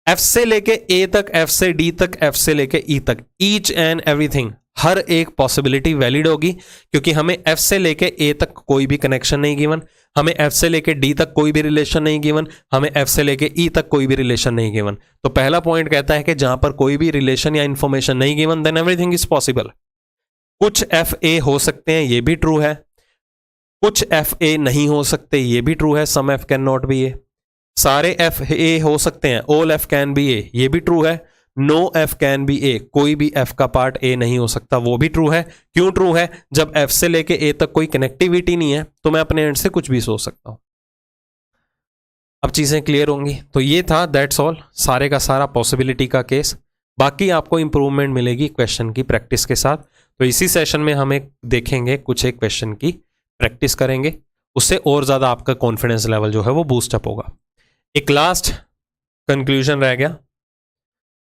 एफ से लेके ए तक, एफ से डी तक, एफ से लेके ई तक, ईच एंड एवरीथिंग, हर एक पॉसिबिलिटी वैलिड होगी, क्योंकि हमें एफ से लेके ए तक कोई भी कनेक्शन नहीं गिवन, हमें एफ से लेके डी तक कोई भी रिलेशन नहीं गिवन, हमें एफ से लेके ई तक कोई भी रिलेशन नहीं गिवन। तो पहला पॉइंट कहता है कि जहां पर कोई भी रिलेशन या इंफॉर्मेशन नहीं given, then everything is possible. कुछ एफ ए हो सकते हैं, ये भी ट्रू है, कुछ एफ ए नहीं हो सकते, ये भी ट्रू है, सम एफ कैन नॉट बी ए। सारे एफ ए हो सकते हैं, ऑल एफ कैन बी ए, ये भी ट्रू है। नो एफ कैन बी ए, कोई भी एफ का पार्ट ए नहीं हो सकता, वो भी ट्रू है। क्यों ट्रू है? जब एफ से लेके ए तक कोई कनेक्टिविटी नहीं है, तो मैं अपने एंड से कुछ भी सोच सकता हूं। अब चीजें क्लियर होंगी। तो ये था, दैट्स ऑल, सारे का सारा पॉसिबिलिटी का केस। बाकी आपको इंप्रूवमेंट मिलेगी क्वेश्चन की प्रैक्टिस के साथ। तो इसी सेशन में हम एक देखेंगे, कुछ एक क्वेश्चन की प्रैक्टिस करेंगे, उससे और ज्यादा आपका कॉन्फिडेंस लेवल जो है वो बूस्टअप होगा। एक लास्ट कंक्लूजन रह गया,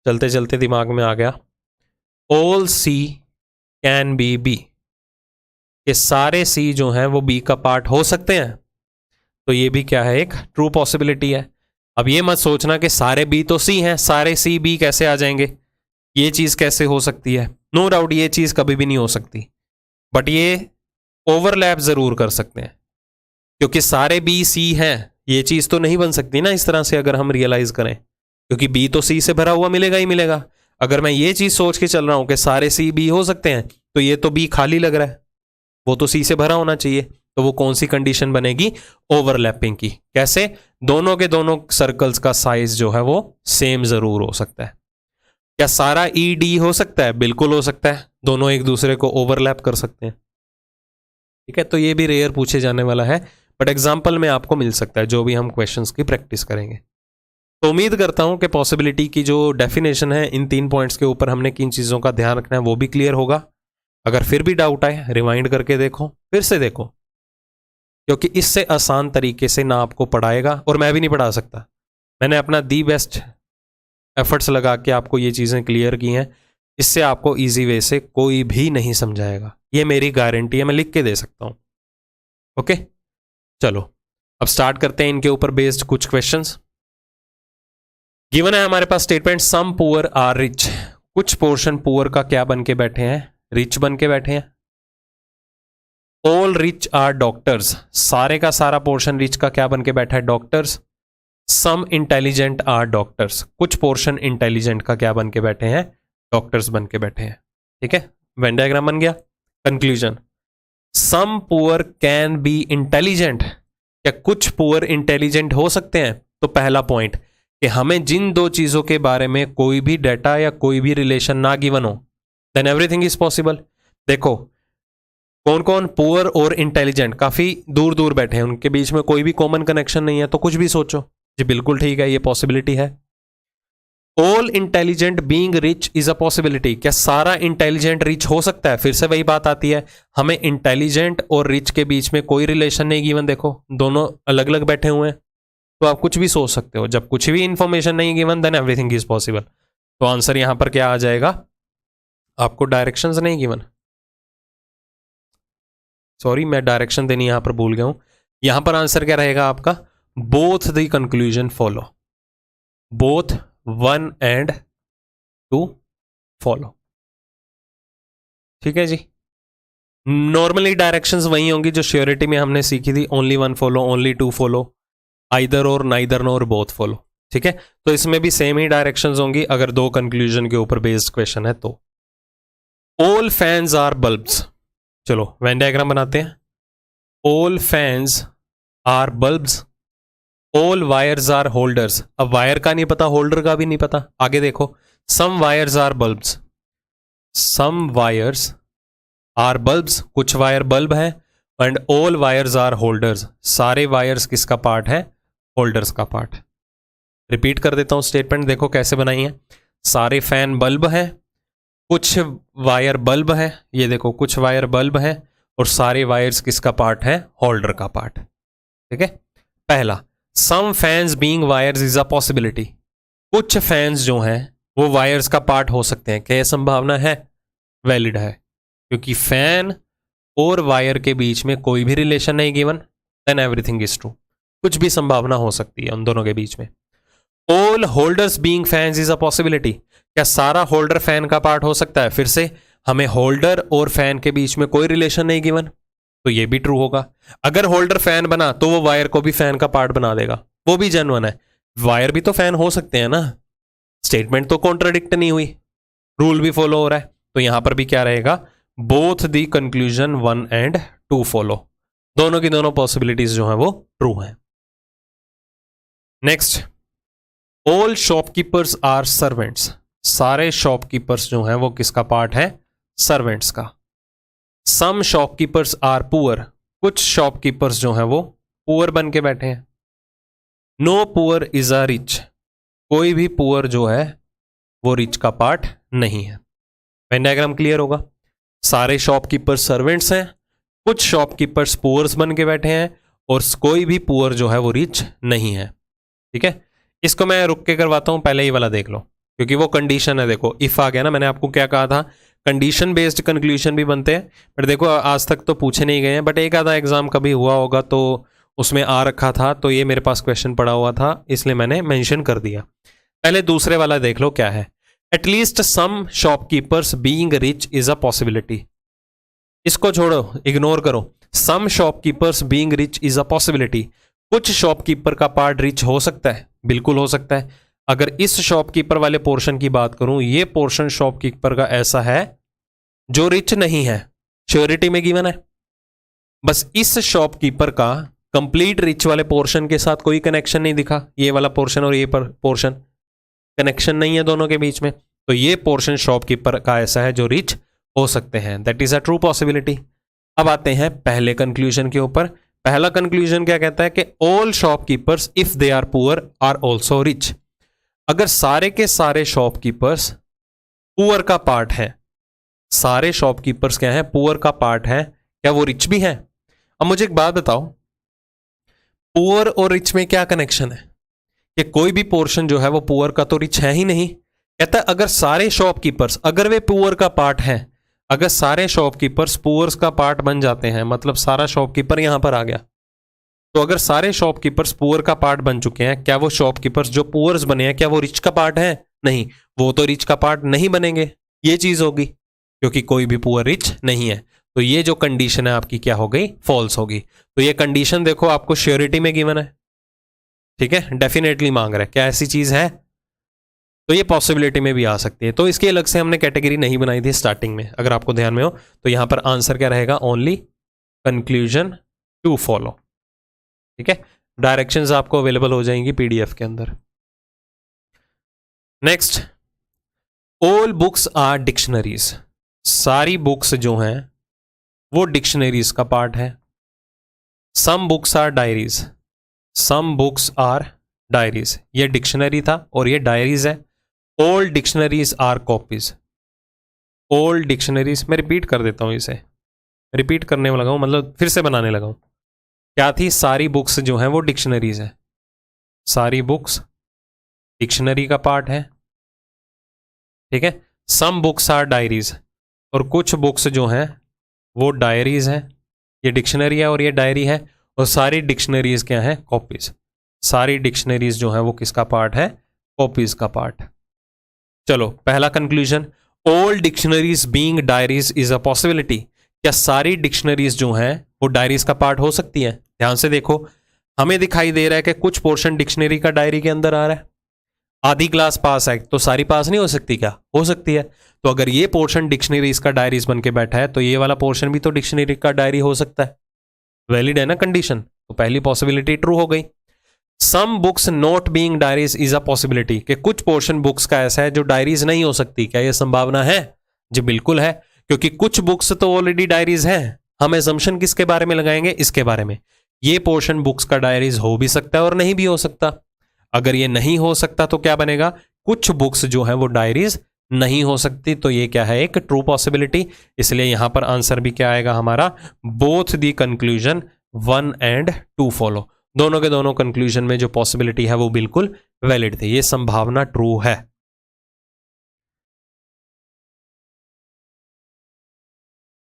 चलते चलते दिमाग में आ गया, all C can be B, ये सारे सी जो हैं वो बी का पार्ट हो सकते हैं। तो ये भी क्या है, एक ट्रू पॉसिबिलिटी है। अब ये मत सोचना कि सारे बी तो सी हैं, सारे सी बी कैसे आ जाएंगे, ये चीज कैसे हो सकती है? नो डाउट ये चीज कभी भी नहीं हो सकती, बट ये ओवरलैप जरूर कर सकते हैं, क्योंकि सारे बी सी हैं, ये चीज तो नहीं बन सकती ना इस तरह से अगर हम रियलाइज करें, क्योंकि बी तो सी से भरा हुआ मिलेगा ही मिलेगा। अगर मैं ये चीज सोच के चल रहा हूं कि सारे सी बी हो सकते हैं, तो ये तो बी खाली लग रहा है, वो तो सी से भरा होना चाहिए। तो वो कौन सी कंडीशन बनेगी? ओवरलैपिंग की। कैसे? दोनों के दोनों सर्कल्स का साइज जो है वो सेम जरूर हो सकता है। क्या सारा ई डी हो सकता है? बिल्कुल हो सकता है, दोनों एक दूसरे को ओवरलैप कर सकते हैं। ठीक है, तो ये भी रेयर पूछे जाने वाला है, बट एग्जाम्पल में आपको मिल सकता है जो भी हम क्वेश्चंस की प्रैक्टिस करेंगे। तो उम्मीद करता हूं कि पॉसिबिलिटी की जो डेफिनेशन है, इन 3 पॉइंट्स के ऊपर हमने किन चीज़ों का ध्यान रखना है वो भी क्लियर होगा। अगर फिर भी डाउट आए, रिवाइंड करके देखो, फिर से देखो, क्योंकि इससे आसान तरीके से ना आपको पढ़ाएगा और मैं भी नहीं पढ़ा सकता। मैंने अपना दी बेस्ट एफर्ट्स लगा के आपको ये चीज़ें क्लियर की हैं, इससे आपको ईजी वे से कोई भी नहीं समझाएगा, ये मेरी गारंटी है, मैं लिख के दे सकता हूँ। ओके, चलो अब स्टार्ट करते हैं इनके ऊपर बेस्ड कुछ क्वेश्चंस। गिवन है हमारे पास statement, some poor are rich, कुछ पोर्शन पुअर का क्या बन के बैठे हैं? रिच बन के बैठे हैं। ऑल रिच आर डॉक्टर्स, सारे का सारा पोर्शन रिच का क्या बन के बैठा है? Doctors. Some intelligent are doctors, कुछ पोर्शन इंटेलिजेंट का क्या बन के बैठे हैं? डॉक्टर्स बन के बैठे हैं। ठीक है, वेन डायग्राम बन गया। Conclusion, some poor can be intelligent, क्या कुछ पुअर इंटेलिजेंट हो सकते हैं? तो पहला पॉइंट कि हमें जिन दो चीजों के बारे में कोई भी डाटा या कोई भी रिलेशन ना गिवन हो, देन एवरीथिंग इज पॉसिबल। देखो कौन कौन पुअर और इंटेलिजेंट काफी दूर दूर बैठे हैं, उनके बीच में कोई भी कॉमन कनेक्शन नहीं है, तो कुछ भी सोचो जी, बिल्कुल ठीक है, ये पॉसिबिलिटी है। All intelligent being rich is a possibility, क्या सारा इंटेलिजेंट रिच हो सकता है? फिर से वही बात आती है, हमें इंटेलिजेंट और रिच के बीच में कोई रिलेशन नहीं गिवन, देखो दोनों अलग अलग बैठे हुए हैं, तो आप कुछ भी सोच सकते हो। जब कुछ भी इंफॉर्मेशन नहीं given then everything is possible. तो आंसर यहां पर क्या आ जाएगा? आपको डायरेक्शंस नहीं गिवन, सॉरी मैं डायरेक्शन देनी यहां पर भूल गया हूं। यहां पर आंसर क्या रहेगा आपका? Both the conclusion follow, both 1 and 2 follow. ठीक है जी, नॉर्मली डायरेक्शंस वही होंगी जो श्योरिटी में हमने सीखी थी, only 1 follow, only 2 follow, either और, नाइदर नॉर, बोथ फॉलो। ठीक है, तो इसमें भी सेम ही डायरेक्शंस होंगी अगर दो कंक्लूजन के ऊपर बेस्ड क्वेश्चन है तो। ऑल फैंस आर बल्ब्स, चलो वेन डायग्राम बनाते हैं। All fans are bulbs, all wires are holders, अब वायर का नहीं पता, होल्डर का भी नहीं पता। आगे देखो, some wires are bulbs, some wires are bulbs, कुछ वायर बल्ब है, and all wires are holders, सारे वायर्स किसका पार्ट है? होल्डर्स का पार्ट। रिपीट कर देता हूं स्टेटमेंट, देखो कैसे बनाई है। सारे फैन बल्ब है, कुछ वायर बल्ब है, ये देखो कुछ वायर बल्ब है, और सारे वायर्स किसका पार्ट है? होल्डर का पार्ट। ठीक है, पहला some fans being wires is a possibility, कुछ फैंस जो हैं वो वायर्स का पार्ट हो सकते हैं, क्या यह संभावना है? वैलिड है, क्योंकि फैन और वायर के बीच में कोई भी रिलेशन नहीं given, then everything is true, कुछ भी संभावना हो सकती है उन दोनों के बीच में। All holders being fans is a possibility, क्या सारा होल्डर फैन का पार्ट हो सकता है? फिर से हमें होल्डर और फैन के बीच में कोई रिलेशन नहीं गिवन, तो ये भी ट्रू होगा। अगर होल्डर फैन बना तो वो वायर को भी फैन का पार्ट बना देगा, वो भी जेन्युइन है। वायर भी तो फैन हो सकते हैं ना, स्टेटमेंट तो कॉन्ट्राडिक्ट नहीं हुई, रूल भी फॉलो हो रहा है। तो यहां पर भी क्या रहेगा? Both the conclusion 1 and 2 follow, दोनों की दोनों पॉसिबिलिटीज जो है वो ट्रू है। Next, all shopkeepers are servants, सारे शॉपकीपर्स जो हैं वो किसका पार्ट है? सर्वेंट्स का। सम शॉपकीपर्स आर पुअर, कुछ शॉपकीपर्स जो हैं वो पुअर बन के बैठे हैं। No poor is a rich, कोई भी पुअर जो है वो रिच का पार्ट नहीं है। वेन डायग्राम क्लियर होगा। सारे शॉपकीपर्स सर्वेंट्स हैं, कुछ शॉपकीपर्स पुअर्स बन के बैठे हैं, और कोई भी पुअर जो है वो रिच नहीं है। ठीक है, इसको मैं रुक के करवाता हूं, पहले ही वाला देख लो, क्योंकि वो कंडीशन है। देखो इफ आ गया ना, मैंने आपको क्या कहा था, कंडीशन बेस्ड कंक्लूजन भी बनते हैं, बट देखो आज तक तो पूछे नहीं गए हैं, बट एक आधा एग्जाम कभी हुआ होगा तो उसमें आ रखा था, तो ये मेरे पास क्वेश्चन पड़ा हुआ था, इसलिए मैंने मेंशन कर दिया। पहले दूसरे वाला देख लो क्या है। At least some shopkeepers being rich is a possibility, इसको छोड़ो, इग्नोर करो। Some shopkeepers being rich is a possibility, कुछ शॉपकीपर का पार्ट रिच हो सकता है, बिल्कुल हो सकता है। अगर इस शॉपकीपर वाले पोर्शन की बात करूं, ये पोर्शन शॉपकीपर का ऐसा है जो रिच नहीं है, श्योरिटी में गिवन है। बस इस शॉपकीपर का कंप्लीट रिच वाले पोर्शन के साथ कोई कनेक्शन नहीं दिखा, ये वाला पोर्शन और ये पोर्शन कनेक्शन नहीं है दोनों के बीच में, तो ये पोर्शन शॉपकीपर का ऐसा है जो रिच हो सकते हैं, that is a true possibility. अब आते हैं पहले कंक्लूजन के ऊपर। पहला कंक्लूजन क्या कहता है कि all shopkeepers if they are poor are also rich, अगर सारे के सारे शॉपकीपर्स पुअर का पार्ट है, सारे शॉपकीपर्स क्या है? पुअर का पार्ट है, क्या वो रिच भी है? अब मुझे एक बात बताओ, पुअर और रिच में क्या कनेक्शन है? कि कोई भी पोर्शन जो है वो पुअर का तो रिच है ही नहीं। कहता है अगर सारे शॉपकीपर्स, अगर वे पुअर का पार्ट है, अगर सारे शॉपकीपर्स पुअर्स का पार्ट बन जाते हैं, मतलब सारा शॉपकीपर यहां पर आ गया, तो अगर सारे शॉपकीपर्स पुअर का पार्ट बन चुके हैं, क्या वो शॉपकीपर्स जो पुअर्स बने हैं क्या वो रिच का पार्ट है? नहीं, वो तो रिच का पार्ट नहीं बनेंगे, ये चीज होगी, क्योंकि कोई भी पुअर रिच नहीं है। तो ये जो कंडीशन है आपकी क्या हो गई, फॉल्स होगी। तो ये कंडीशन देखो आपको श्योरिटी में गिवन है, ठीक है, डेफिनेटली मांग रहा है, क्या ऐसी चीज है? तो ये पॉसिबिलिटी में भी आ सकती है। तो इसकी अलग से हमने कैटेगरी नहीं बनाई थी स्टार्टिंग में, अगर आपको ध्यान में हो तो यहां पर आंसर क्या रहेगा, ओनली कंक्लूजन टू फॉलो, ठीक है। डायरेक्शंस आपको अवेलेबल हो जाएंगी पीडीएफ के अंदर। Next, all books are dictionaries, सारी बुक्स जो हैं वो डिक्शनरीज का पार्ट है। Some books are diaries, some books are diaries, ये डिक्शनरी था और ये डायरीज है। All dictionaries are copies, all dictionaries, मैं रिपीट कर देता हूं, इसे रिपीट करने में लगा हूं, मतलब फिर से बनाने लगा हूं। क्या थी, सारी बुक्स जो हैं वो डिक्शनरीज है, सारी बुक्स डिक्शनरी का पार्ट है, ठीक है। सम बुक्स आर डायरीज, और कुछ बुक्स जो हैं वो डायरीज हैं, ये डिक्शनरी है और ये डायरी है। और सारी डिक्शनरीज क्या है, कॉपीज, सारी डिक्शनरीज जो हैं वो किसका पार्ट है, कॉपीज का पार्ट। चलो पहला conclusion, all dictionaries being diaries is a possibility, क्या सारी डिक्शनरीज जो हैं वो डायरीज का पार्ट हो सकती है? ध्यान से देखो, हमें दिखाई दे रहा है कि कुछ पोर्शन डिक्शनरी का डायरी के अंदर आ रहा है। आधी क्लास पास है तो सारी पास नहीं हो सकती क्या, हो सकती है। तो अगर ये पोर्शन डिक्शनरीज का डायरीज बन के बैठा है तो ये वाला पोर्शन भी तो डिक्शनरी का डायरी हो सकता है, वैलिड है ना कंडीशन। तो पहली पॉसिबिलिटी ट्रू हो गई। Some books not being diaries is a possibility, कि कुछ पोर्शन बुक्स का ऐसा है जो डायरीज नहीं हो सकती, क्या यह संभावना है? जी बिल्कुल है, क्योंकि कुछ बुक्स तो ऑलरेडी डायरीज हैं। हम एजम्पशन किसके बारे में लगाएंगे, इसके बारे में। ये पोर्शन बुक्स का डायरीज हो भी सकता है और नहीं भी हो सकता। अगर ये नहीं हो सकता तो क्या बनेगा, कुछ बुक्स जो है वो डायरीज नहीं हो सकती, तो ये क्या है, एक ट्रू पॉसिबिलिटी। इसलिए यहां पर आंसर भी क्या आएगा हमारा, both the conclusion 1 and 2 follow, दोनों के दोनों कंक्लूजन में जो पॉसिबिलिटी है वो बिल्कुल वैलिड थी, ये संभावना ट्रू है।